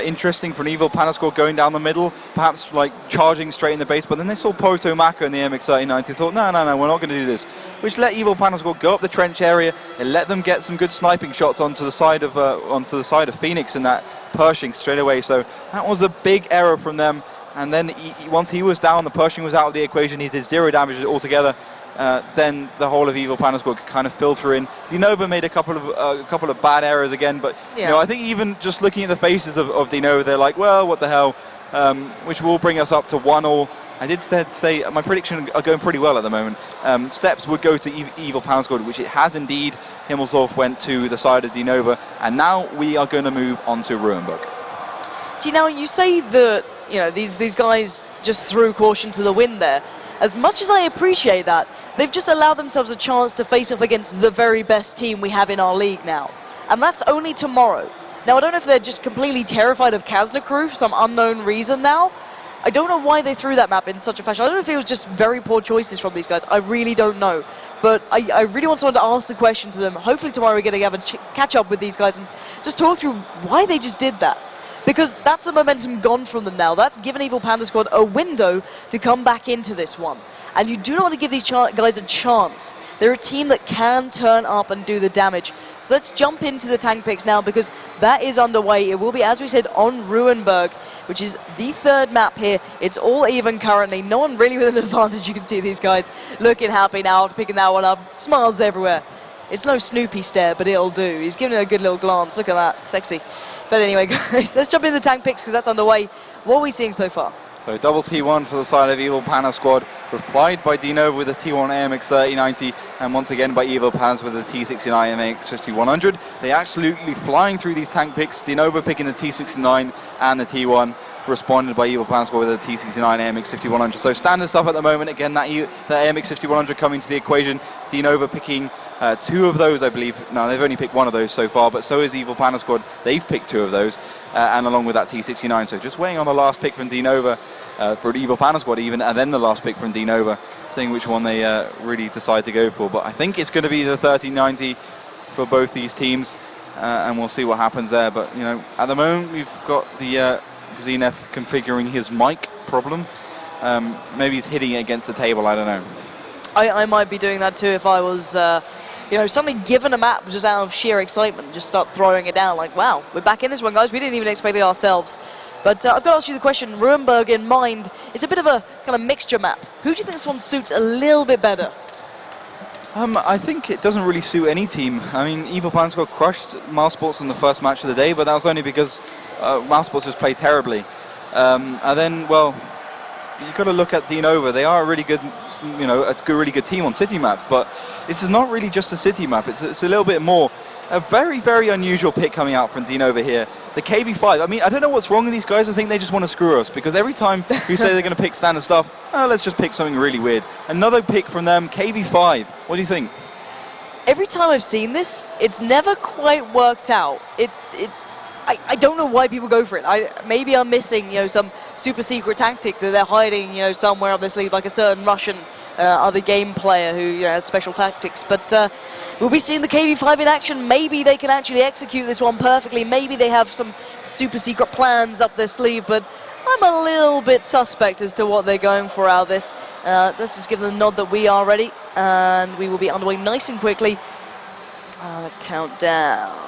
interesting for an Evil Panda Squad going down the middle, perhaps like charging straight in the base, but then they saw Poto Mako in the MX-39 and thought, no, we're not going to do this. Which let Evil Panda Squad go up the trench area and let them get some good sniping shots onto the side of Phoenix in that Pershing straight away. So that was a big error from them. And then once he was down, the Pershing was out of the equation, he did 0 damage altogether. Then the whole of Evil Panda Squad could kind of filter in. DeNova made a couple of bad errors again, but you know, I think even just looking at the faces of DeNova, they're like, well, what the hell, which will bring us up to 1-1. I did say my predictions are going pretty well at the moment. Steps would go to Evil Panda Squad, which it has indeed. Himmelsdorf went to the side of DeNova, and now we are going to move on to Ruinberg. See, now you say that these guys just threw caution to the wind there. As much as I appreciate that, they've just allowed themselves a chance to face off against the very best team we have in our league now. And that's only tomorrow. Now, I don't know if they're just completely terrified of Krasnokru for some unknown reason now. I don't know why they threw that map in such a fashion. I don't know if it was just very poor choices from these guys. I really don't know. but I really want someone to ask the question to them. Hopefully tomorrow we're going to have a catch up with these guys and just talk through why they just did that. Because that's the momentum gone from them now. That's given Evil Panda Squad a window to come back into this one. And you do not want to give these guys a chance. They're a team that can turn up and do the damage. So let's jump into the tank picks now, because that is underway. It will be, as we said, on Ruinberg, which is the third map here. It's all even currently. No one really with an advantage. You can see these guys looking happy now after picking that one up. Smiles everywhere. It's no Snoopy stare, but it'll do. He's giving it a good little glance. Look at that. Sexy. But anyway, guys, let's jump into the tank picks, because that's underway. What are we seeing so far? So double T1 for the side of Evil Panda Squad, replied by DeNova with a T1 AMX 3090, and once again by Evil Pandas with a T69 AMX 5100. They're absolutely flying through these tank picks. DeNova picking the T69 and the T1, responded by Evil Panda Squad with a T69 AMX 5100. So standard stuff at the moment. Again, that AMX 5100 coming to the equation. DeNova picking two of those, I believe. No, they've only picked one of those so far, but so is Evil Panda Squad. They've picked two of those, and along with that T69. So just waiting on the last pick from DeNova for the Evil Panda Squad even, and then the last pick from DeNova, seeing which one they really decide to go for. But I think it's going to be the 3090 for both these teams, and we'll see what happens there. But, you know, at the moment we've got the Zenef configuring his mic problem. Maybe he's hitting it against the table, I don't know. I might be doing that too if I was, you know, suddenly given a map just out of sheer excitement, just start throwing it down like, wow, we're back in this one, guys. We didn't even expect it ourselves. But I've got to ask you the question, Ruinberg in mind. It's a bit of a kind of mixture map. Who do you think this one suits a little bit better? I think it doesn't really suit any team. I mean, Evil Panda Squad crushed Mousesports in the first match of the day, but that was only because Mousesports just played terribly. And then, well, you've got to look at DeNova. They are a really good, you know, really good team on city maps, but this is not really just a city map. It's a little bit more. A very, very unusual pick coming out from DeNova here. The KV5. I mean, I don't know what's wrong with these guys. I think they just want to screw us, because every time we say they're going to pick standard stuff, let's just pick something really weird. Another pick from them, KV5. What do you think? Every time I've seen this, it's never quite worked out. I don't know why people go for it. Maybe I'm missing, you know, some super secret tactic that they're hiding, you know, somewhere up their sleeve, like a certain Russian other game player who, you know, has special tactics. But we'll be seeing the KV5 in action. Maybe they can actually execute this one perfectly. Maybe they have some super secret plans up their sleeve, but I'm a little bit suspect as to what they're going for out of this. Let's just give them the nod that we are ready, and we will be underway nice and quickly. Countdown.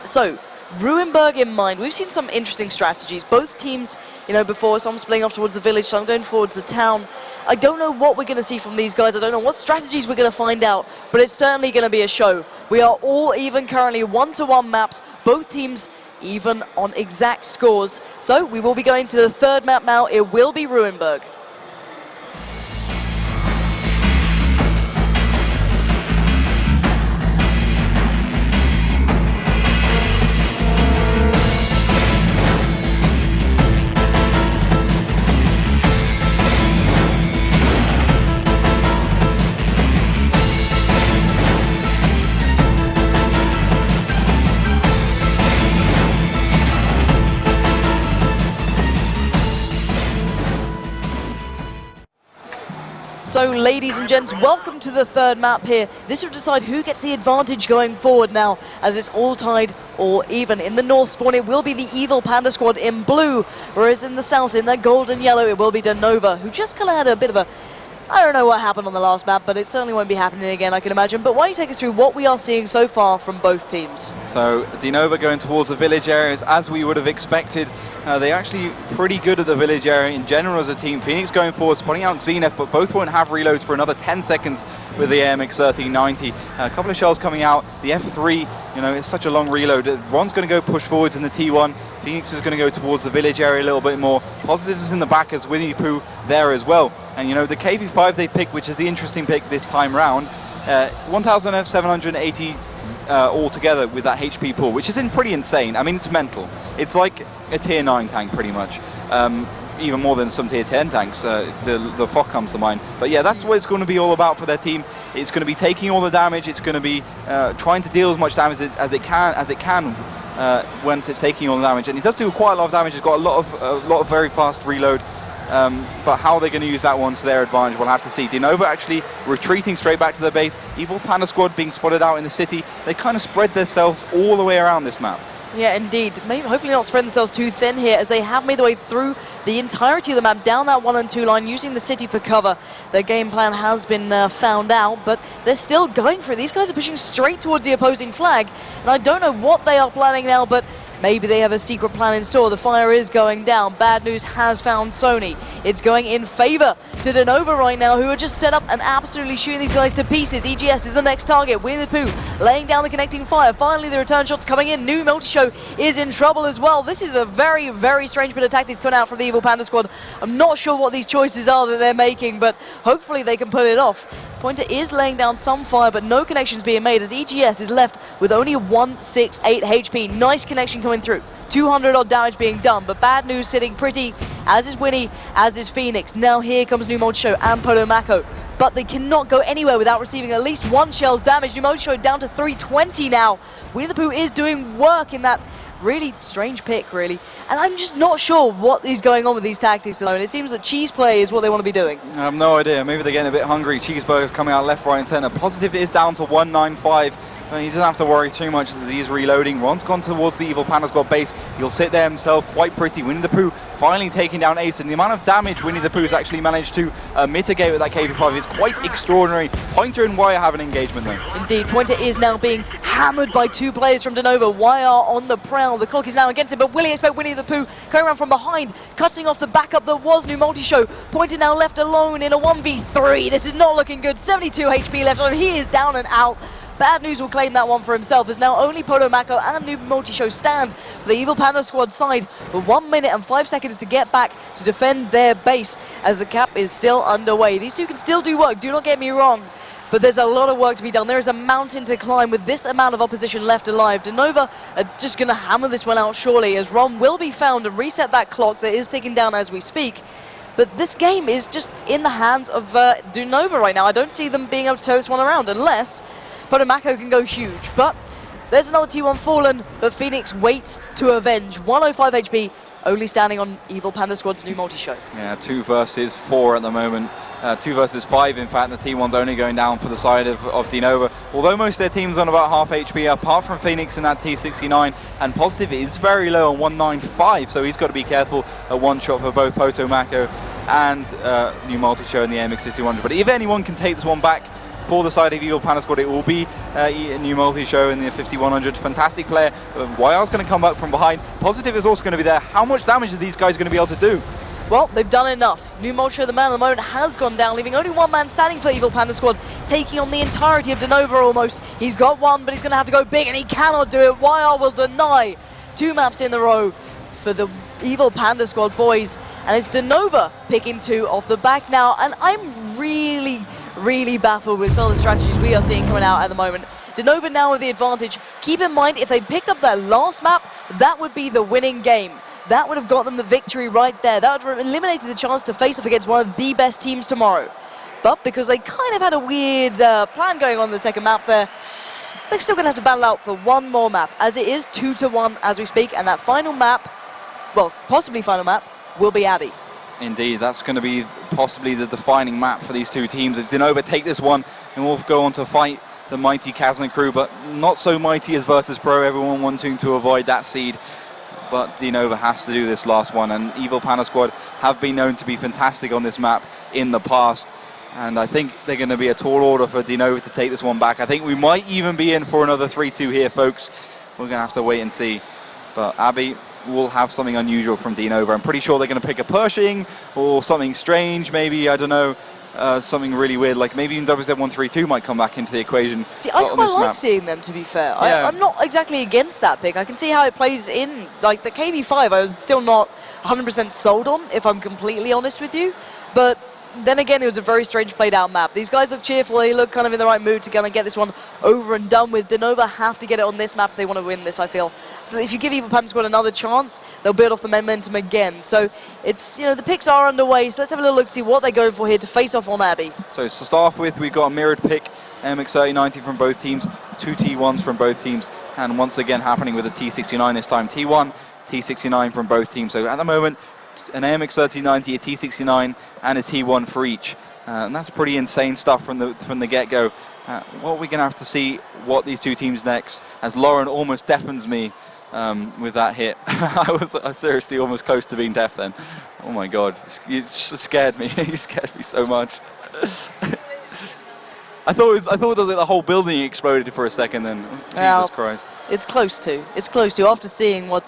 So, Ruinberg in mind. We've seen some interesting strategies. Both teams, you know, before, some splitting off towards the village, some going towards the town. I don't know what we're going to see from these guys. I don't know what strategies we're going to find out, but it's certainly going to be a show. We are all even currently 1-to-1 maps. Both teams even on exact scores. So we will be going to the third map now. It will be Ruinberg. So, ladies and gents, welcome to the third map here. This will decide who gets the advantage going forward now, as it's all tied or even. In the north spawn, it will be the Evil Panda Squad in blue, whereas in the south, in that gold and yellow, it will be DeNova, who just kind of had a bit of a... I don't know what happened on the last map, but it certainly won't be happening again, I can imagine. But why don't you take us through what we are seeing so far from both teams? So, DeNova going towards the village areas, as we would have expected. They're actually pretty good at the village area in general as a team. Phoenix going forward, spotting out Zenef, but both won't have reloads for another 10 seconds with the AMX 1390. A couple of shells coming out. The F3, you know, it's such a long reload. Ron's going to go push forwards in the T1. Phoenix is going to go towards the village area a little bit more. Positives in the back as Winnie Pooh there as well. And, you know, the KV5 they picked, which is the interesting pick this time round, 1,780 altogether with that HP pool, which is pretty insane. I mean, it's mental. It's like a tier 9 tank pretty much. Even more than some tier 10 tanks. The FOC comes to mind. But yeah, that's what it's going to be all about for their team. It's going to be taking all the damage. It's going to be trying to deal as much damage as it can once it's taking all the damage. And it does do quite a lot of damage. It's got a lot of very fast reload. but how they're going to use that one to their advantage, we'll have to see. DeNova actually retreating straight back to their base. Evil Panda squad being spotted out in the city. They kind of spread themselves all the way around this map. Yeah, indeed. Maybe, hopefully not spreading themselves too thin here, as they have made their way through the entirety of the map, down that 1 and 2 line, using the city for cover. Their game plan has been found out, but they're still going for it. These guys are pushing straight towards the opposing flag, and I don't know what they are planning now, but maybe they have a secret plan in store. The fire is going down. Bad news has found Sony. It's going in favor to DeNova right now, who are just set up and absolutely shooting these guys to pieces. EGS is the next target. Winnie the Pooh laying down the connecting fire. Finally, the return shots coming in. New Multishow is in trouble as well. This is a very, very strange bit of tactics coming out from the Evil Panda squad. I'm not sure what these choices are that they're making, but hopefully they can pull it off. Pointer is laying down some fire, but no connections being made, as EGS is left with only 168 HP. Nice connection coming through. 200 odd damage being done, but bad news sitting pretty, as is Winnie, as is Phoenix. Now here comes New Multishow and Polo Mako, but they cannot go anywhere without receiving at least one shell's damage. New Multishow down to 320 now. Winnie the Pooh is doing work in that really strange pick, really. And I'm just not sure what is going on with these tactics alone. It seems that cheese play is what they want to be doing. I have no idea. Maybe they're getting a bit hungry. Cheeseburgers coming out left, right and centre. Positive is down to 195. He doesn't have to worry too much as he is reloading. Ron's gone towards the Evil Panda squad base. He'll sit there himself, quite pretty. Winnie the Pooh finally taking down Ace, and the amount of damage Winnie the Pooh's actually managed to mitigate with that KV5 is quite extraordinary. Pointer and Wire have an engagement though. Indeed, Pointer is now being hammered by two players from DeNova. Wire on the prowl. The clock is now against him, but will he expect Winnie the Pooh coming around from behind, cutting off the backup that was New Multishow. Pointer now left alone in a 1v3. This is not looking good. 72 HP left on him. He is down and out. Bad News will claim that one for himself, as now only Polo Mako and New Multishow stand for the Evil Panda squad side with 1 minute and 5 seconds to get back to defend their base, as the cap is still underway. These two can still do work, do not get me wrong, but there's a lot of work to be done. There is a mountain to climb with this amount of opposition left alive. DeNova are just going to hammer this one out surely, as Ron will be found and reset that clock that is ticking down as we speak. But this game is just in the hands of DeNova right now. I don't see them being able to turn this one around unless Polo Mako can go huge. But there's another T1 fallen, but Phoenix waits to avenge. 105 HP, only standing on Evil Panda squad's New Multishow. Yeah, 2 versus 4 at the moment. 2 versus 5, in fact. The T1's only going down for the side of DeNova. Although most of their team's on about half HP, apart from Phoenix in that T69, and Positive is very low on 195, so he's got to be careful at one shot for both Poto Mako and New Multishow in the MX-6100. But if anyone can take this one back for the side of Evil Panda squad, it will be New Multishow in the 5100. Fantastic player. YR's going to come back from behind. Positive is also going to be there. How much damage are these guys going to be able to do? Well, they've done enough. New Multishow, the man of the moment, has gone down, leaving only one man standing for Evil Panda squad, taking on the entirety of DeNova almost. He's got one, but he's going to have to go big, and he cannot do it. YR will deny 2 maps in a row for the Evil Panda squad boys, and it's DeNova picking 2 off the back now, and I'm really baffled with some of the strategies we are seeing coming out at the moment. DeNova now with the advantage. Keep in mind, if they picked up that last map, that would be the winning game. That would have got them the victory right there. That would have eliminated the chance to face off against one of the best teams tomorrow. But because they kind of had a weird plan going on in the second map there, they're still going to have to battle out for one more map, as it is 2-1 as we speak, and that final map, well, possibly final map, will be Abbey. Indeed, that's going to be possibly the defining map for these two teams. If DeNova take this one, and we'll go on to fight the mighty Kazan crew, but not so mighty as Virtus Pro, everyone wanting to avoid that seed. But DeNova has to do this last one, and Evil Panda squad have been known to be fantastic on this map in the past. And I think they're going to be a tall order for DeNova to take this one back. I think we might even be in for another 3-2 here, folks. We're going to have to wait and see. But Abbey will have something unusual from DeNova. I'm pretty sure they're going to pick a Pershing or something strange, maybe, I don't know, something really weird, like maybe even WZ132 might come back into the equation. See, I quite like seeing them, to be fair. Yeah. I'm not exactly against that pick. I can see how it plays in, like the KV5, I was still not 100% sold on, if I'm completely honest with you. But then again, it was a very strange played out map. These guys look cheerful, they look kind of in the right mood to kind of get this one over and done with. DeNova have to get it on this map if they want to win this, I feel. If you give Evil Panda squad another chance, they'll build off the momentum again. So it's, the picks are underway, so let's have a little look, see what they go for here to face off on Abbey. So to start off with, we've got a mirrored pick, MX-3090 from both teams, 2 T1s from both teams, and once again happening with a T69 this time. T1, T69 from both teams. So at the moment, an AMX 1390, a T69, and a T1 for each. And that's pretty insane stuff from the get-go. What we're going to have to see what these two teams next, as Lauren almost deafens me with that hit. I seriously almost close to being deaf then. Oh my god, you scared me. You scared me so much. I thought the whole building exploded for a second then. Jesus Christ. It's close to. It's close to. After seeing what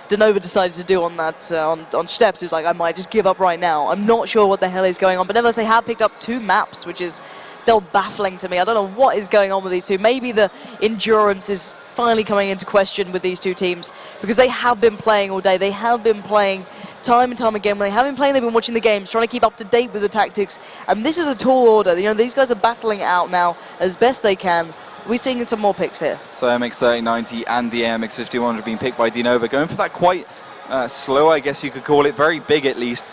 DeNova decided to do on that on steps, it was like, I might just give up right now. I'm not sure what the hell is going on, but nevertheless they have picked up 2 maps, which is still baffling to me. I don't know what is going on with these two. Maybe the endurance is finally coming into question with these two teams, because they have been playing all day. They have been playing time and time again. When they have been playing, they've been watching the games, trying to keep up to date with the tactics. And this is a tall order. You know, these guys are battling it out now as best they can. We're seeing some more picks here. So MX 3090 and the AMX 51 have been picked by DeNova, going for that quite slow, I guess you could call it, very big at least,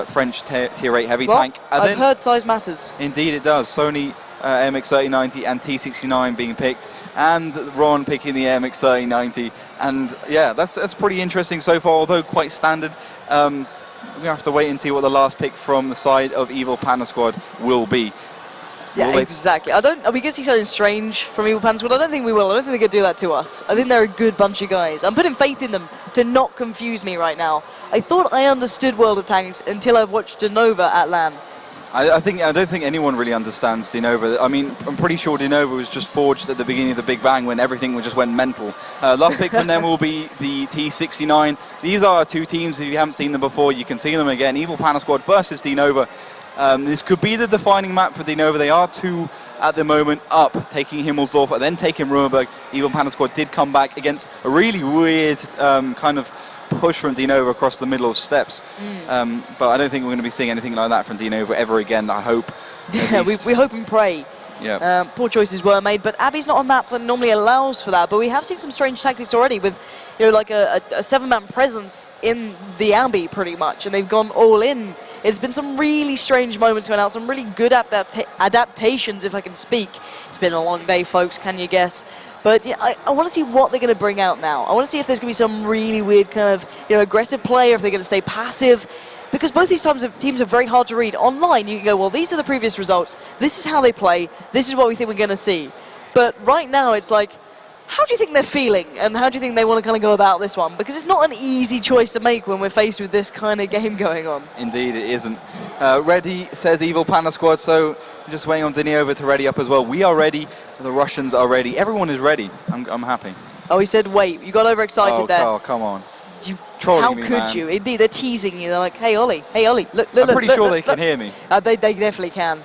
French tier 8 heavy tank. And I've heard size matters. Indeed it does. Sony MX 3090 and T69 being picked, and Ron picking the MX 3090. And yeah, that's pretty interesting so far, although quite standard. We're going to have to wait and see what the last pick from the side of Evil Panda Squad will be. Yeah, exactly. Are we going to see something strange from Evil Panda Squad? I don't think we will. I don't think they're going to do that to us. I think they're a good bunch of guys. I'm putting faith in them to not confuse me right now. I thought I understood World of Tanks until I've watched DeNova at LAN. I don't think anyone really understands DeNova. I mean, I'm pretty sure DeNova was just forged at the beginning of the Big Bang when everything just went mental. Last pick from them will be the T69. These are 2 teams. If you haven't seen them before, you can see them again. Evil Panda Squad versus DeNova. This could be the defining map for DeNova. They are 2 at the moment up, taking Himmelsdorf and then taking Rumenberg. Evil Panda Squad did come back against a really weird kind of push from DeNova across the middle of steps. But I don't think we're going to be seeing anything like that from DeNova ever again, I hope. Yeah, we hope and pray. Yeah. Poor choices were made, but Abbey's not a map that normally allows for that. But we have seen some strange tactics already with, you know, like a 7-man presence in the Abbey pretty much, and they've gone all in. It's been some really strange moments going out, some really good adaptations, if I can speak. It's been a long day, folks, can you guess? But yeah, I want to see what they're going to bring out now. I want to see if there's going to be some really weird kind of, you know, aggressive play, or if they're going to stay passive. Because both these teams are very hard to read. Online, you can go, well, these are the previous results. This is how they play. This is what we think we're going to see. But right now, it's like, how do you think they're feeling? And how do you think they want to kind of go about this one? Because it's not an easy choice to make when we're faced with this kind of game going on. Indeed, it isn't. Ready, says Evil Panda Squad, so just waiting on DeNova to ready up as well. We are ready. The Russians are ready. Everyone is ready. I'm happy. Oh, he said wait. You got overexcited there. Oh, come on. How could you? Indeed, they're teasing you. They're like, hey, Ollie, look. I'm pretty sure they can hear me. They definitely can.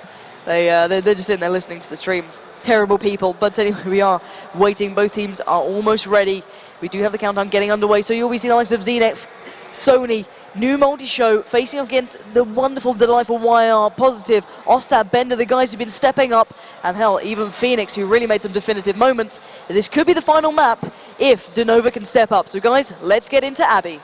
They're just sitting there listening to the stream. Terrible people. But anyway, we are waiting. Both teams are almost ready. We do have the countdown getting underway. So you'll be seeing the likes of Zenith, Sony, new multi-show facing up against the wonderful, delightful YR, Positive, Ostad, Bender, the guys who've been stepping up, and hell, even Phoenix, who really made some definitive moments. This could be the final map if DeNova can step up. So guys, let's get into Abbey.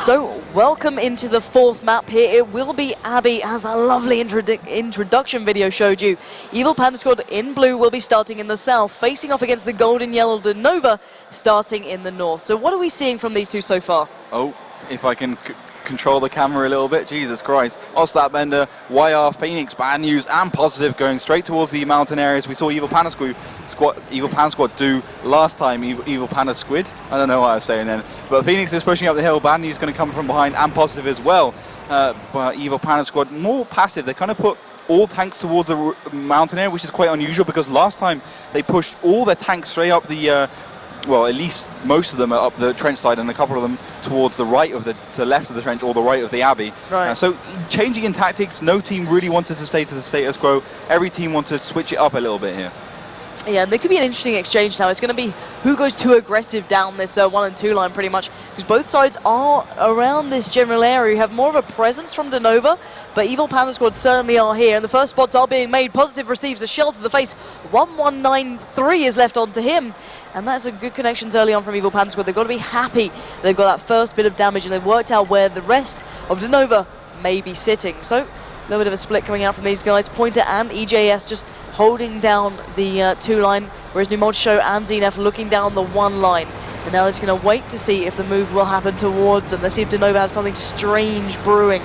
So, welcome into the 4th map here. It will be Abbey, as a lovely introduction video showed you. Evil Panda Squad in blue will be starting in the south, facing off against the golden yellow DeNova, starting in the north. So what are we seeing from these two so far? Oh, if I can control the camera a little bit, Jesus Christ. Ostad, Bender, YR, Phoenix, Bad News, and Positive going straight towards the mountain areas. We saw Evil Panda Squad do last time, Evil Panda Squid. I don't know what I was saying then. But Phoenix is pushing up the hill. Bad News going to come from behind, and Positive as well. But Evil Panda Squad more passive. They kind of put all tanks towards the mountain area, which is quite unusual because last time they pushed all their tanks straight up the well, at least most of them are up the trench side, and a couple of them towards the right of to the left of the trench or the right of the Abbey. Right. So changing in tactics, no team really wanted to stay to the status quo. Every team wanted to switch it up a little bit here. Yeah, and there could be an interesting exchange now. It's going to be who goes too aggressive down this 1 and 2 line pretty much, because both sides are around this general area. You have more of a presence from DeNova, but Evil Panda Squad certainly are here, and the first spots are being made. Positive receives a shell to the face. 1193 is left onto him, and that's a good connections early on from Evil Panda Squad. They've got to be happy they've got that first bit of damage, and they've worked out where the rest of DeNova may be sitting. So a little bit of a split coming out from these guys. Pointer and EJS just holding down the 2 line, whereas Numultishow and Zenef looking down the 1 line. And now it's going to wait to see if the move will happen towards them. Let's see if DeNova have something strange brewing.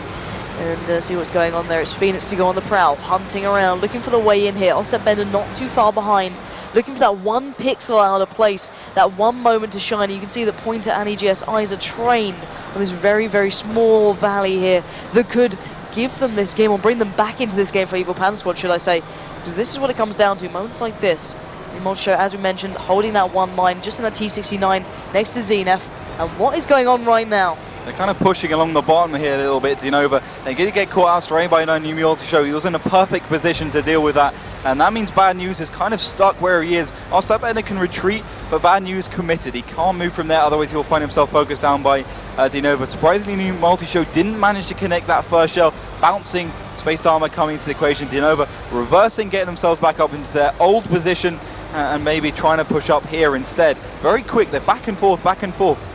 And see what's going on there. It's Phoenix to go on the prowl, hunting around, looking for the way in here. Ostap Bender not too far behind, looking for that 1 pixel out of place, that 1 moment to shine. You can see that Pointer and EJS eyes are trained on this very, very small valley here that could give them this game, or bring them back into this game for Evil Panda Squad, should I say. Because this is what it comes down to, moments like this. Numultishow, as we mentioned, holding that 1 line just in that T69 next to Zenef. And what is going on right now? They're kind of pushing along the bottom here a little bit, DeNova. They're going to get caught out straight by Numultishow. He was in a perfect position to deal with that. And that means Bad News is kind of stuck where he is. Ostap Bender can retreat, but Bad News committed. He can't move from there, otherwise he'll find himself focused down by DeNova. Surprisingly, Numultishow didn't manage to connect that first shell. Bouncing, Space Armor coming into the equation. DeNova reversing, getting themselves back up into their old position, and maybe trying to push up here instead. Very quick, they're back and forth,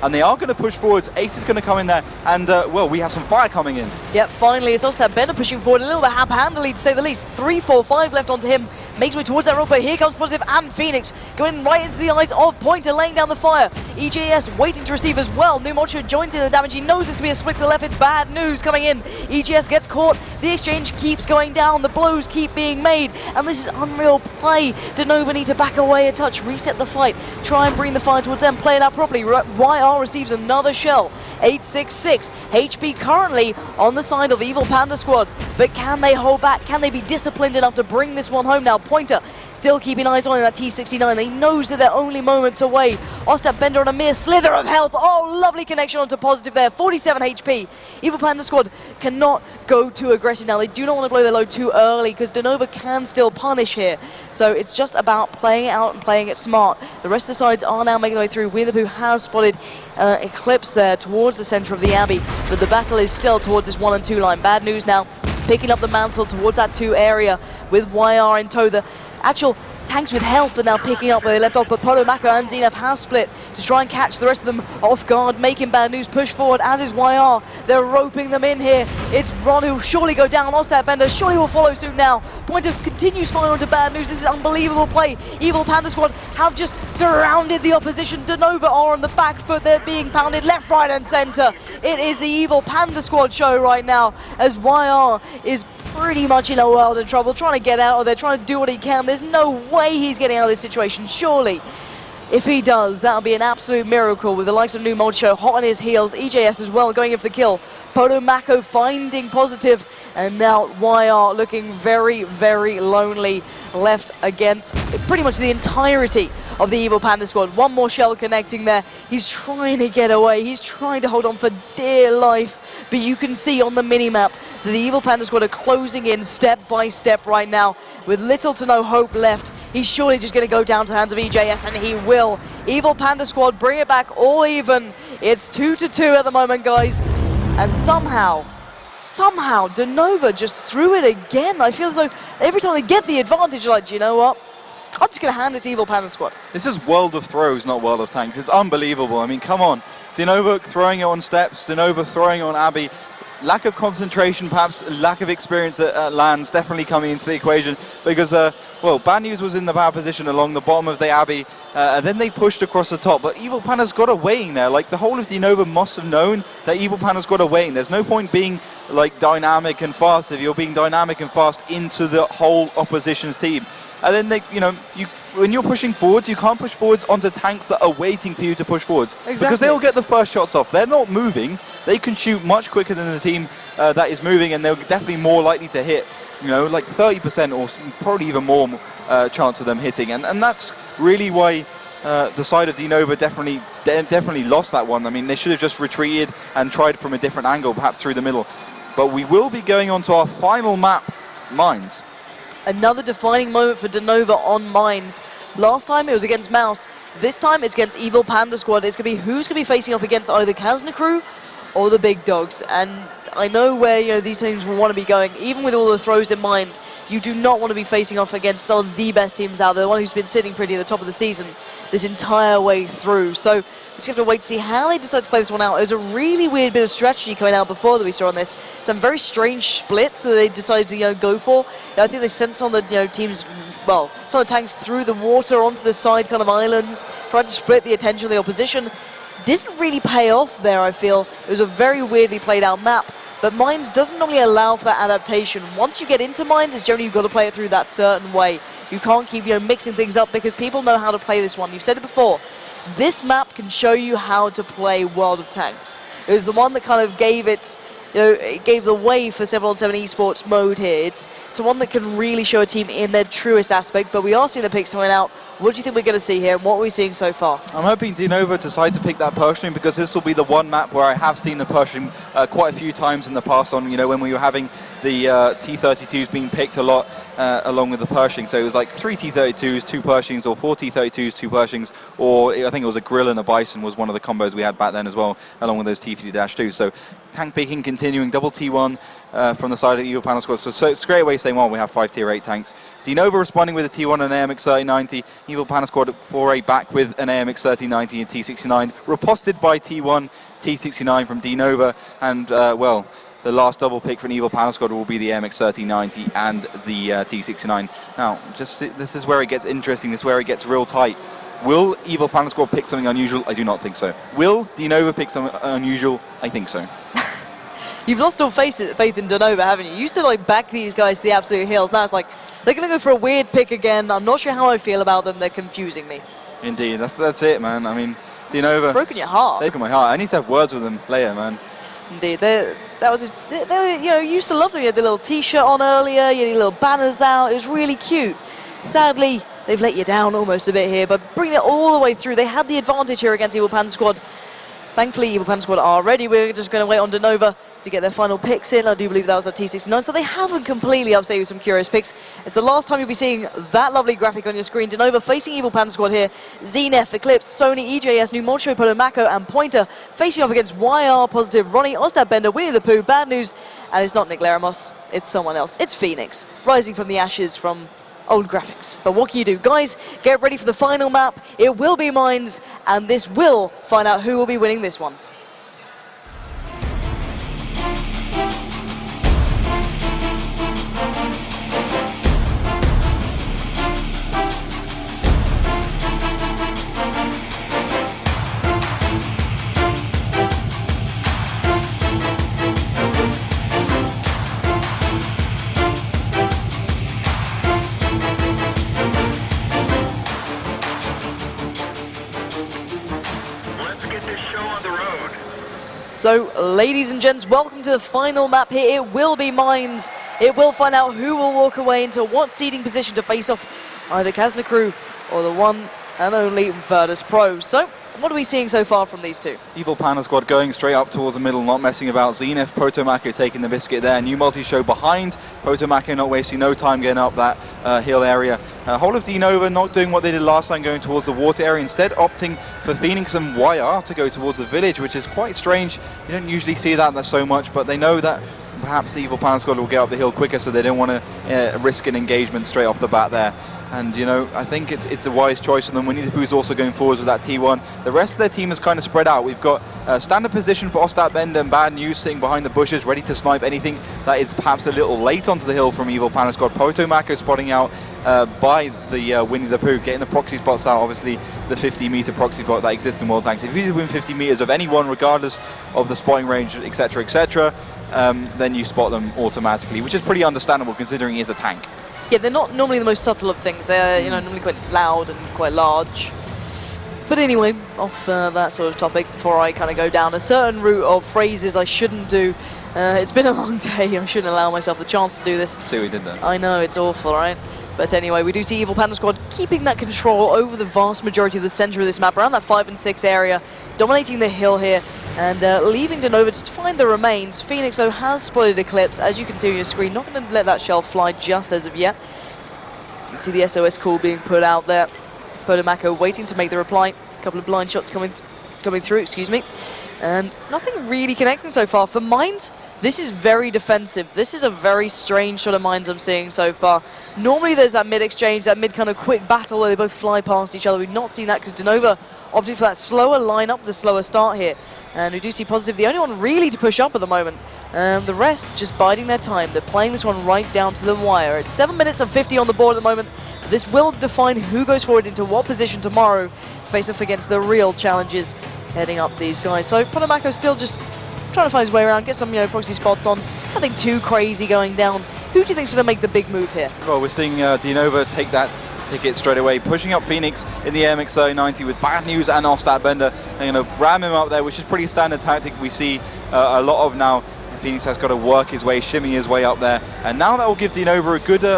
and they are going to push forwards. Ace is going to come in there, and well, we have some fire coming in. Yep, finally, it's Ostap Bender pushing forward a little bit handily, to say the least. 3, 4, 5 left onto him, makes way towards that rock, but here comes Positive and Phoenix, going right into the eyes of Pointer, laying down the fire. EJS waiting to receive as well. Numultishow joins in the damage. He knows this could be a split to the left. It's Bad News coming in. EJS gets caught. The exchange keeps going down. The blows keep being made, and this is unreal play. DeNova need to back away a touch, reset the fight, try and bring the fire towards them, play it out properly. YR receives another shell. 866 HP currently on the side of Evil Panda Squad, but can they hold back? Can they be disciplined enough to bring this one home now? Pointer still keeping eyes on that T69. They knows that they're only moments away. Ostap Bender on a mere slither of health. Oh, lovely connection onto Positive there. 47 HP. Evil Panda Squad cannot go too aggressive now. They do not want to blow their load too early, because DeNova can still punish here. So it's just about playing it out and playing it smart. The rest of the sides are now making their way through. Weatherpoo has spotted Eclipse there towards the center of the Abbey, but the battle is still towards this 1 and 2 line. Bad News now picking up the mantle towards that 2 area with YR in tow. The actual tanks with health are now picking up where they left off, but Polo Mako and Zenef have split to try and catch the rest of them off guard, making Bad News push forward, as is YR. They're roping them in here. It's Ron who will surely go down. Ostap Bender surely will follow suit now. Pointer continues firing onto Bad News. This is unbelievable play. Evil Panda Squad have just surrounded the opposition. DeNova are on the back foot. They're being pounded left, right and center. It is the Evil Panda Squad show right now, as YR is pretty much in a world of trouble, trying to get out of there, trying to do what he can. There's no way he's getting out of this situation, surely. If he does, that'll be an absolute miracle, with the likes of Numultishow hot on his heels, EJS as well going in for the kill. Polo Mako finding Positive, and now YR looking very, very lonely, left against pretty much the entirety of the Evil Panda Squad. One more shell connecting there. He's trying to get away. He's trying to hold on for dear life. But you can see on the minimap that the Evil Panda Squad are closing in step by step right now, with little to no hope left. He's surely just going to go down to the hands of EJS, and he will. Evil Panda Squad bring it back all even. It's 2-2 at the moment, guys. And somehow DeNova just threw it again. I feel as though every time they get the advantage, like, you know what? I'm just going to hand it to Evil Panda Squad. This is World of Throws, not World of Tanks. It's unbelievable. I mean, come on. DeNova throwing it on steps, DeNova throwing it on Abbey. Lack of concentration, perhaps lack of experience at lands, definitely coming into the equation, because, well, Bad News was in the bad position along the bottom of the Abbey, and then they pushed across the top, but Evil Panda's got a waiting there. Like, the whole of DeNova must have known that Evil Panda's got a waiting. There's no point being, like, dynamic and fast if you're being dynamic and fast into the whole opposition's team. And then they, you know, when you're pushing forwards, you can't push forwards onto tanks that are waiting for you to push forwards. Exactly. Because they'll get the first shots off. They're not moving. They can shoot much quicker than the team that is moving, and they're definitely more likely to hit, you know, like 30% or probably even more chance of them hitting. And that's really why the side of DeNova definitely lost that one. I mean, they should have just retreated and tried from a different angle, perhaps through the middle. But we will be going on to our final map, Mines. Another defining moment for DeNova on Mines. Last time it was against Mouse. This time it's against Evil Panda Squad. It's going to be who's going to be facing off against either Kazna Crew or the big dogs. And I know where these teams will want to be going, even with all the throws in mind. You do not want to be facing off against some of the best teams out there, the one who's been sitting pretty at the top of the season this entire way through. So we just have to wait to see how they decide to play this one out. It was a really weird bit of strategy coming out before that we saw on this. Some very strange splits that they decided to go for. I think they sent some of the teams, well, some of the tanks through the water onto the side kind of islands, tried to split the attention of the opposition. Didn't really pay off there, I feel. It was a very weirdly played out map. But Mines doesn't normally allow for that adaptation. Once you get into Mines, it's generally you've got to play it through that certain way. You can't keep mixing things up because people know how to play this one. You've said it before. This map can show you how to play World of Tanks. It was the one that kind of gave it, it gave the way for 7-on-7 esports mode here. It's the one that can really show a team in their truest aspect. But we are seeing the picks coming out. What do you think we're going to see here, and what are we seeing so far? I'm hoping DeNova decide to pick that Pershing, because this will be the one map where I have seen the Pershing quite a few times in the past on, when we were having the T-32s being picked a lot along with the Pershing. So it was like 3 T-32s, 2 Pershings, or 4 T-32s, 2 Pershings, or I think it was a Grill and a Bison was one of the combos we had back then as well, along with those T-50-2s. So tank picking continuing, double T1 from the side of the Evil Panda Squad. So straight away saying, well, we have 5 Tier 8 tanks. DeNova responding with a T1 and an AMX-3090. Evil Panda Squad 4A back with an AMX-3090 and T69. Riposted by T1, T69 from DeNova. And, well, the last double pick for an Evil Panda Squad will be the AMX-3090 and the T69. Now, this is where it gets interesting. This is where it gets real tight. Will Evil Panda Squad pick something unusual? I do not think so. Will DeNova pick something unusual? I think so. You've lost all faith in DeNova, haven't you? You used to back these guys to the absolute hills. Now it's like they're going to go for a weird pick again. I'm not sure how I feel about them. They're confusing me. Indeed, that's it, man. I mean, DeNova. Broken your heart. Taken my heart. I need to have words with them later, man. Indeed, they were used to love them. You had the little T-shirt on earlier. You had the little banners out. It was really cute. Sadly, they've let you down almost a bit here, but bringing it all the way through, they had the advantage here against Evil Panda Squad. Thankfully, Evil Panda Squad are ready. We're just going to wait on DeNova to get their final picks in. I do believe that was a T69, so they haven't completely upset you with some curious picks. It's the last time you'll be seeing that lovely graphic on your screen. DeNova facing Evil Panda Squad here. Zenef, Eclipse, Sony, EJS, New Moncho, Polo, Mako, and Pointer facing off against YR, Positive, Ronnie, Ostad Bender, Winnie the Pooh. Bad news, and it's not Nick Laramos. It's someone else. It's Phoenix, rising from the ashes from old graphics. But what can you do? Guys, get ready for the final map. It will be Mines, and this will find out who will be winning this one. So, ladies and gents, welcome to the final map here. It will be Mines. It will find out who will walk away into what seeding position to face off either Kazna Crew or the one and only Virtus Pro. So, what are we seeing so far from these two? Evil Panda Squad going straight up towards the middle, not messing about. Zenef, Protomako taking the biscuit there. New multi-show behind. Protomako not wasting no time getting up that hill area. Whole of DeNova not doing what they did last time, going towards the water area. Instead opting for Phoenix and YR to go towards the village, which is quite strange. You don't usually see that so much, but they know that perhaps the Evil Panda Squad will get up the hill quicker, so they don't want to risk an engagement straight off the bat there. And, I think it's a wise choice for them. Winnie the Pooh's also going forwards with that T1. The rest of their team is kind of spread out. We've got a standard position for Ostad Bender and Bad News sitting behind the bushes, ready to snipe anything that is perhaps a little late onto the hill from Evil Panda Squad. Protomako spotting out by the Winnie the Pooh, getting the proxy spots out. Obviously, the 50-meter proxy spot that exists in World Tanks. If you win 50 meters of anyone, regardless of the spotting range, etc., etc., then you spot them automatically, which is pretty understandable considering he is a tank. Yeah, they're not normally the most subtle of things. They're normally quite loud and quite large. But anyway, off that sort of topic, before I kind of go down a certain route of phrases I shouldn't do. It's been a long day. I shouldn't allow myself the chance to do this. See what we did there. I know, it's awful, right? But anyway, we do see Evil Panda Squad keeping that control over the vast majority of the center of this map, around that 5 and 6 area, dominating the hill here, and leaving DeNova to find the remains. Phoenix, though, has spotted Eclipse, as you can see on your screen. Not going to let that shell fly just as of yet. You can see the SOS call being put out there. Potomaco waiting to make the reply. A couple of blind shots coming through, excuse me. And nothing really connecting so far. For Mines, this is very defensive. This is a very strange sort of Mines I'm seeing so far. Normally there's that mid exchange, that mid kind of quick battle where they both fly past each other. We've not seen that because DeNova opted for that slower lineup, the slower start here. And we do see Positive, the only one really to push up at the moment. The rest just biding their time. They're playing this one right down to the wire. It's 7 minutes and 50 on the board at the moment. This will define who goes forward into what position tomorrow to face off against the real challenges heading up these guys. So Potomaco still just trying to find his way around, get some proxy spots on. Nothing too crazy going down. Who do you think's going to make the big move here? Well, we're seeing DeNova take that ticket straight away, pushing up Phoenix in the AMX3090 with Bad News and Ostap Bender. They're going to ram him up there, which is pretty standard tactic we see a lot of now. Phoenix has got to work his way, shimmy his way up there, and now that will give DeNova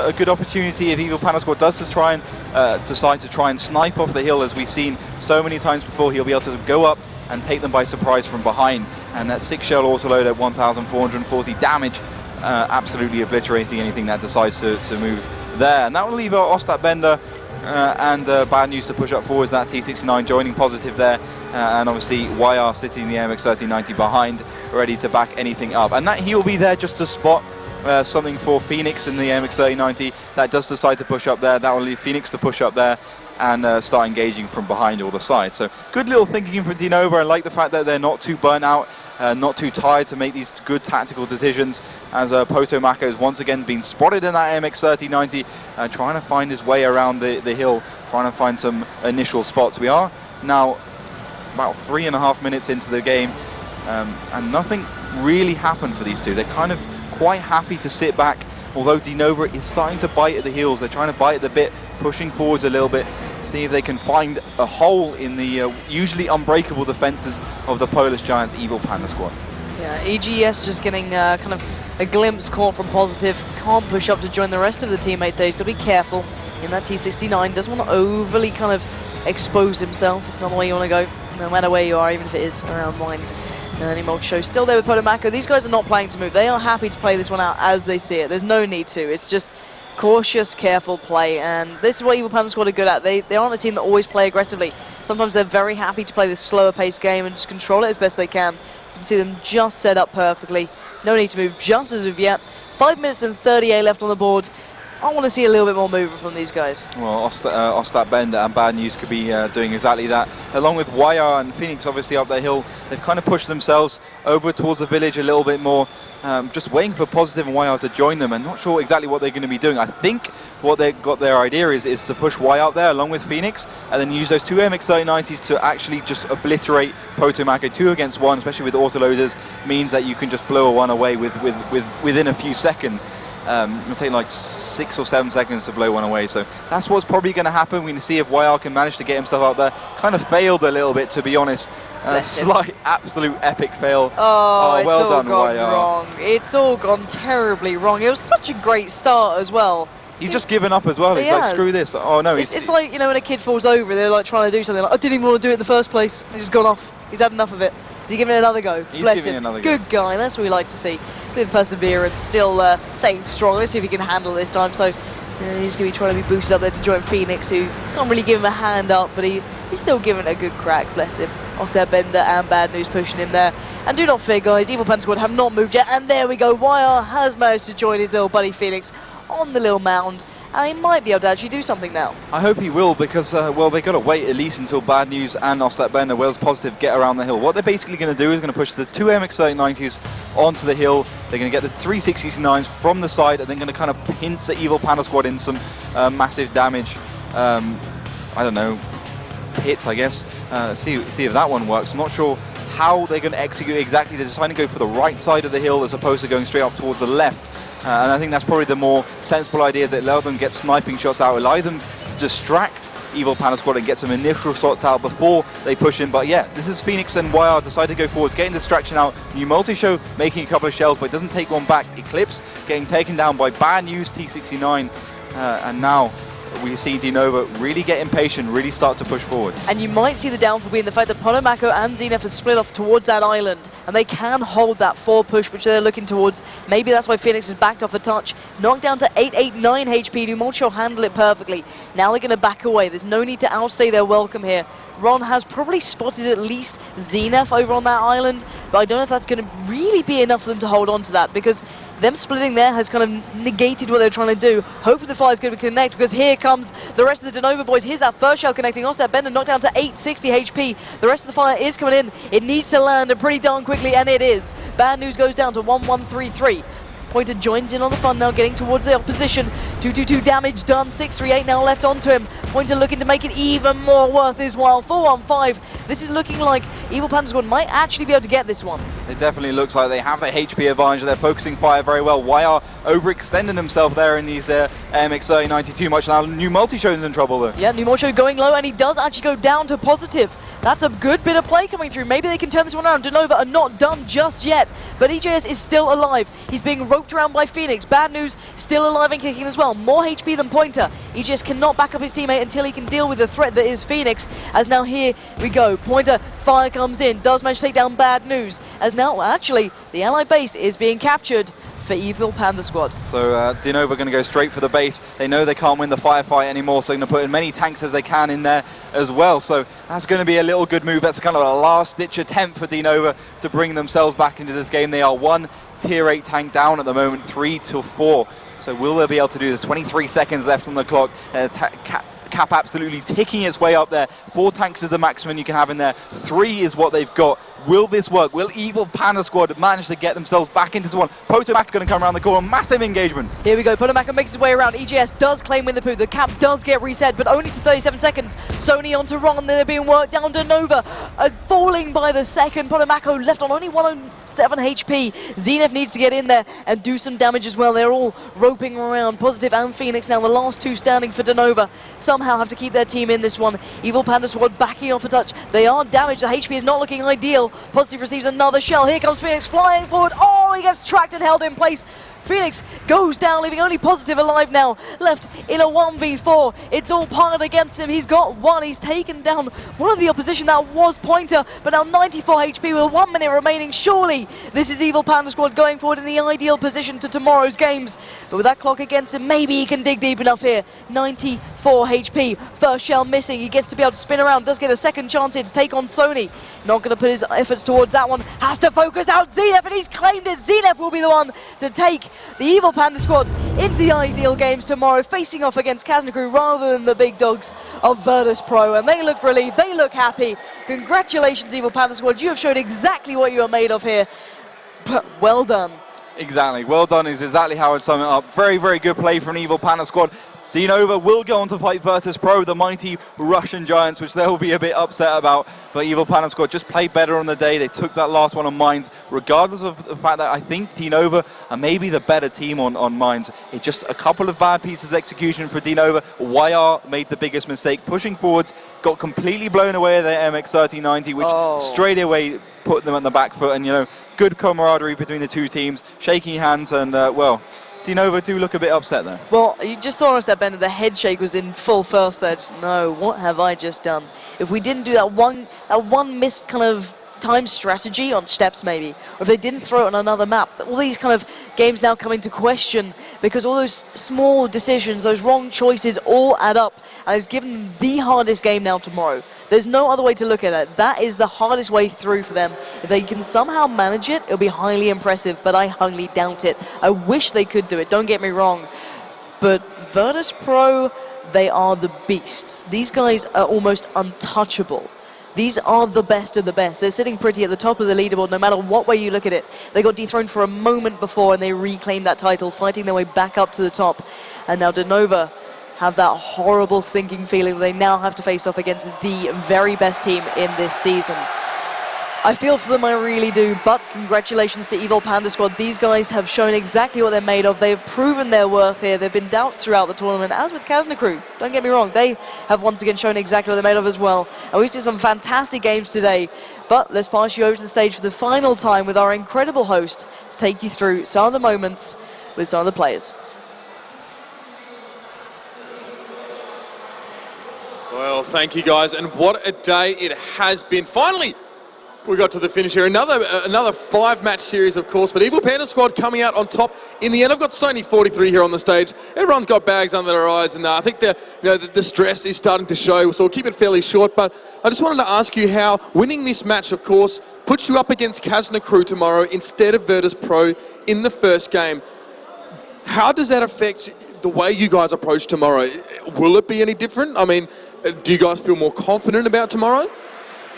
a good opportunity if Evil Panda Squad does decide to try and snipe off the hill, as we've seen so many times before. He'll be able to go up and take them by surprise from behind, and that 6-shell autoload at 1,440 damage, absolutely obliterating anything that decides to move there. And that will leave Ostap Bender and Bad News to push up forwards. That T69 joining Positive there, and obviously YR sitting in the MX-3090 behind, ready to back anything up. And that he'll be there just to spot something for Phoenix in the MX-3090 that does decide to push up there. That will leave Phoenix to push up there and start engaging from behind all the sides. So good little thinking from DeNova. I like the fact that they're not too burnt out, not too tired to make these good tactical decisions, as Potomaco has once again been spotted in that MX-3090, trying to find his way around the hill, trying to find some initial spots. We are now about 3.5 minutes into the game, and nothing really happened for these two. They're kind of quite happy to sit back, although DeNova is starting to bite at the heels. They're trying to bite at the bit, pushing forwards a little bit, see if they can find a hole in the usually unbreakable defenses of the Polish Giants Evil Panda Squad. Yeah, EGS just getting kind of a glimpse caught from Positive. Can't push up to join the rest of the teammates there. He's got to be careful in that T69. Doesn't want to overly kind of expose himself. It's not the way you want to go, no matter where you are, even if it is around Mines. Anymore show still there with Potomaco. These guys are not playing to move. They are happy to play this one out as they see it. There's no need to. It's just cautious, careful play, and this is what Evil Panda Squad are good at. They aren't a team that always play aggressively. Sometimes they're very happy to play this slower paced game and just control it as best they can. You can see them just set up perfectly. No need to move just as of yet. 5 minutes and 38 left on the board. I want to see a little bit more movement from these guys. Well, Ostap Bender and Bad News could be doing exactly that. Along with YR and Phoenix, obviously up the hill, they've kind of pushed themselves over towards the village a little bit more, just waiting for Positive and YR to join them, and not sure exactly what they're going to be doing. I think what they've got their idea is to push Y out there along with Phoenix, and then use those two MX-3090s to actually just obliterate Potomaco. 2 against 1, especially with autoloaders, means that you can just blow a one away within a few seconds. It'll take like 6 or 7 seconds to blow one away, so that's what's probably going to happen. We're going to see if YR can manage to get himself out there. Kind of failed a little bit, to be honest. Slight, absolute epic fail. Oh, well it's all done, gone YR. wrong. It's all gone terribly wrong. It was such a great start as well. He's just given up as well. He's like, screw this. Oh no. It's like, when a kid falls over, they're like trying to do something like, I didn't even want to do it in the first place. He's just gone off. He's had enough of it. Is he giving it another go? He's Bless giving him. it another go. Good guy. That's what we like to see. Bit of perseverance, still staying strong. Let's see if he can handle this time. So he's going to be trying to be boosted up there to join Phoenix, who can't really give him a hand up, but he's still giving it a good crack. Bless him. Ostap Bender and Bad News pushing him there. And do not fear, guys. Evil Panda Squad have not moved yet. And there we go. YR has managed to join his little buddy Phoenix on the little mound. And he might be able to actually do something now. I hope he will, because, well, they've got to wait at least until Bad News and Ostap Bender, Wales Positive, get around the hill. What they're basically going to do is going to push the 2 MX-3090s onto the hill. They're going to get the 369s from the side, and then going to kind of pinch the Evil Panda Squad in some massive damage. I don't know, hits, I guess. See if that one works. I'm not sure how they're going to execute exactly. They're just trying to go for the right side of the hill as opposed to going straight up towards the left. And I think that's probably the more sensible idea, is that allow them get sniping shots out, allow them to distract Evil Panda Squad and get some initial shots out before they push in. But yeah, this is Phoenix and YR decide to go forwards, getting distraction out. New multi-show making a couple of shells, but it doesn't take one back. Eclipse getting taken down by Bad News T69, and now we see DeNova really get impatient, really start to push forwards. And you might see the downfall being the fact that Potomaco and Zenith have split off towards that island. and they can hold that forward push, which they're looking towards. Maybe that's why Phoenix is backed off a touch. Knocked down to 889 HP. Numulcho handle it perfectly. Now they're going to back away. There's no need to outstay their welcome here. Ron has probably spotted at least Zenith over on that island, but I don't know if that's going to really be enough for them to hold on to that, because them splitting there has kind of negated what they're trying to do. Hopefully the fire is going to connect, because here comes the rest of the DeNova boys. Here's that first shell connecting. Also that Bender knocked down to 860 HP. The rest of the fire is coming in. It needs to land, and pretty darn quickly, and it is. Bad News goes down to 1133. Pointer joins in on the fun now, getting towards the opposition. 222 damage done, 638 now left onto him. Pointer looking to make it even more worth his while. 415. This is looking like Evil Panda Squad might actually be able to get this one. It definitely looks like they have a HP advantage. They're focusing fire very well. YR overextending himself there in these MX-3090 too much. Now Numulcho's in trouble though. Yeah, Numulcho going low, and he does actually go down to positive. That's a good bit of play coming through. Maybe they can turn this one around. DeNova are not done just yet, but EJS is still alive. He's being roped around by Phoenix. Bad News still alive and kicking as well. More HP than Pointer. EJS cannot back up his teammate until he can deal with the threat that is Phoenix. As now here we go. Pointer, fire comes in. Does manage to take down Bad News. As now actually the Allied base is being captured for Evil Panda Squad. So DeNova are going to go straight for the base. They know they can't win the firefight anymore, so they're going to put in many tanks as they can in there as well. So that's going to be a little good move. That's kind of a last-ditch attempt for DeNova to bring themselves back into this game. They are one tier 8 tank down at the moment, 3 to 4. So will they be able to do this? 23 seconds left on the clock. Cap absolutely ticking its way up there. 4 tanks is the maximum you can have in there. 3 is what they've got. Will this work? Will Evil Panda Squad manage to get themselves back into this one? Potomac going to come around the corner. Massive engagement. Here we go. Potomac makes his way around. EGS does claim win the poo. The cap does get reset, but only to 37 seconds. Sony onto Ron. They're being worked down. DeNova falling by the second. Potomac left on only 107 HP. Zenith needs to get in there and do some damage as well. They're all roping around. Positive and Phoenix now the last 2 standing for DeNova. Somehow have to keep their team in this one. Evil Panda Squad backing off a touch. They are damaged. The HP is not looking ideal. Positive receives another shell. Here comes Phoenix flying forward. Oh, he gets tracked and held in place. Phoenix goes down, leaving only Positive alive now. Left in a 1v4. It's all piled against him. He's got 1. He's taken down one of the opposition. That was Pointer, but now 94 HP with 1 minute remaining. Surely this is Evil Panda Squad going forward in the ideal position to tomorrow's games. But with that clock against him, maybe he can dig deep enough here. 94 HP. First shell missing. He gets to be able to spin around. Does get a second chance here to take on Sony. Not going to put his efforts towards that one. Has to focus out Zenith, and he's claimed it. Zenith will be the one to take the Evil Panda Squad into the ideal games tomorrow, facing off against Kaznakru rather than the big dogs of Virtus Pro. And they look relieved. They look happy. Congratulations, Evil Panda Squad. You have showed exactly what you are made of here. But well done. Exactly. Well done is exactly how I'd sum it up. Very, very good play from Evil Panda Squad. DeNova will go on to fight Virtus Pro, the mighty Russian giants, which they'll be a bit upset about. But Evil Panda Squad just played better on the day. They took that last one on Mines, regardless of the fact that I think DeNova are maybe the better team on Mines. It's just a couple of bad pieces of execution for DeNova. YR made the biggest mistake, pushing forwards, got completely blown away at their MX-3090, which straight away put them on the back foot. And, you know, good camaraderie between the two teams, shaking hands, and, well, DeNova do look a bit upset though. Well, you just saw us at Bender, the head shake was in full first edge. No, what have I just done? If we didn't do that one missed kind of time strategy on steps maybe, or if they didn't throw it on another map, all these kind of games now come into question because all those small decisions, those wrong choices all add up, and it's given them the hardest game now tomorrow. There's no other way to look at it. That is the hardest way through for them. If they can somehow manage it, it'll be highly impressive, but I highly doubt it. I wish they could do it, don't get me wrong. But Virtus Pro, they are the beasts. These guys are almost untouchable. These are the best of the best. They're sitting pretty at the top of the leaderboard no matter what way you look at it. They got dethroned for a moment before and they reclaimed that title, fighting their way back up to the top. And now DeNova have that horrible sinking feeling they now have to face off against the very best team in this season. I feel for them, I really do, but congratulations to Evil Panda Squad. These guys have shown exactly what they're made of. They've proven their worth here. There have been doubts throughout the tournament, as with Kaznakru. Don't get me wrong, they have once again shown exactly what they're made of as well. And we've seen some fantastic games today, but let's pass you over to the stage for the final time with our incredible host to take you through some of the moments with some of the players. Well, thank you guys, and what a day it has been. Finally, We got to the finish here. Another 5-match series, of course, but Evil Panda squad coming out on top in the end. I've got Sony 43 here on the stage. Everyone's got bags under their eyes, and I think the stress is starting to show, so we'll keep it fairly short. But I just wanted to ask you how winning this match, of course, puts you up against Kazna Crew tomorrow instead of Virtus Pro in the first game. How does that affect the way you guys approach tomorrow? Will it be any different? I mean, do you guys feel more confident about tomorrow?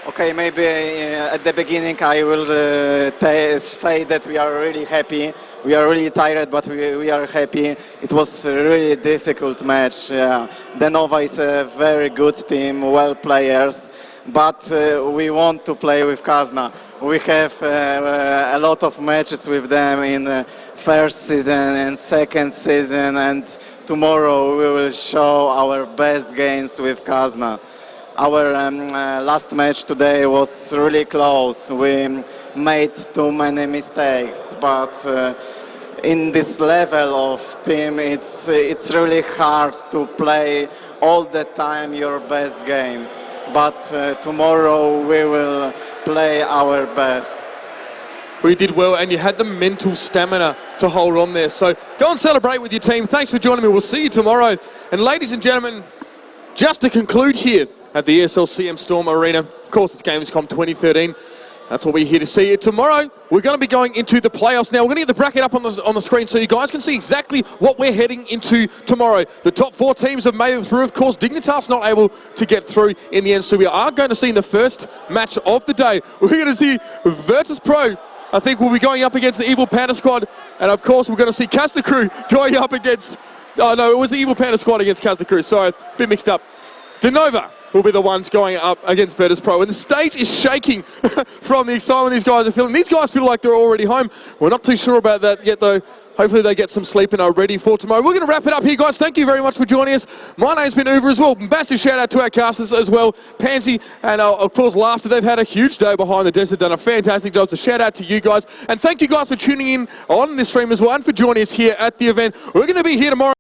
Okay, maybe at the beginning I will say that we are really happy. We are really tired, but we are happy. It was a really difficult match. DeNova is a very good team, well players, but we want to play with Kazna. We have a lot of matches with them in the first season and second season, and tomorrow we will show our best games with Kazna. Our last match today was really close. We made too many mistakes, but in this level of team, it's really hard to play all the time your best games. But tomorrow we will play our best. We did well, and you had the mental stamina to hold on there. So go and celebrate with your team. Thanks for joining me. We'll see you tomorrow. And ladies and gentlemen, just to conclude here at the ESL CM Storm Arena, of course it's Gamescom 2013. That's what we're here to see. Tomorrow, we're going to be going into the playoffs. Now, we're going to get the bracket up on the screen so you guys can see exactly what we're heading into tomorrow. The top 4 teams have made it through. Of course, Dignitas not able to get through in the end. So we are going to see in the first match of the day, we're going to see Virtus Pro. I think we'll be going up against the Evil Panda squad. And of course, we're going to see Kazna Crew going up against... Oh, no, it was the Evil Panda squad against Kazna Crew. Sorry, a bit mixed up. DeNova will be the ones going up against Virtus Pro. And the stage is shaking from the excitement these guys are feeling. These guys feel like they're already home. We're not too sure about that yet, though. Hopefully they get some sleep and are ready for tomorrow. We're going to wrap it up here, guys. Thank you very much for joining us. My name's been Uber as well. Massive shout out to our casters as well. Pansy and, of course, Laughter. They've had a huge day behind the desk. They've done a fantastic job. So shout out to you guys. And thank you guys for tuning in on this stream as well and for joining us here at the event. We're going to be here tomorrow.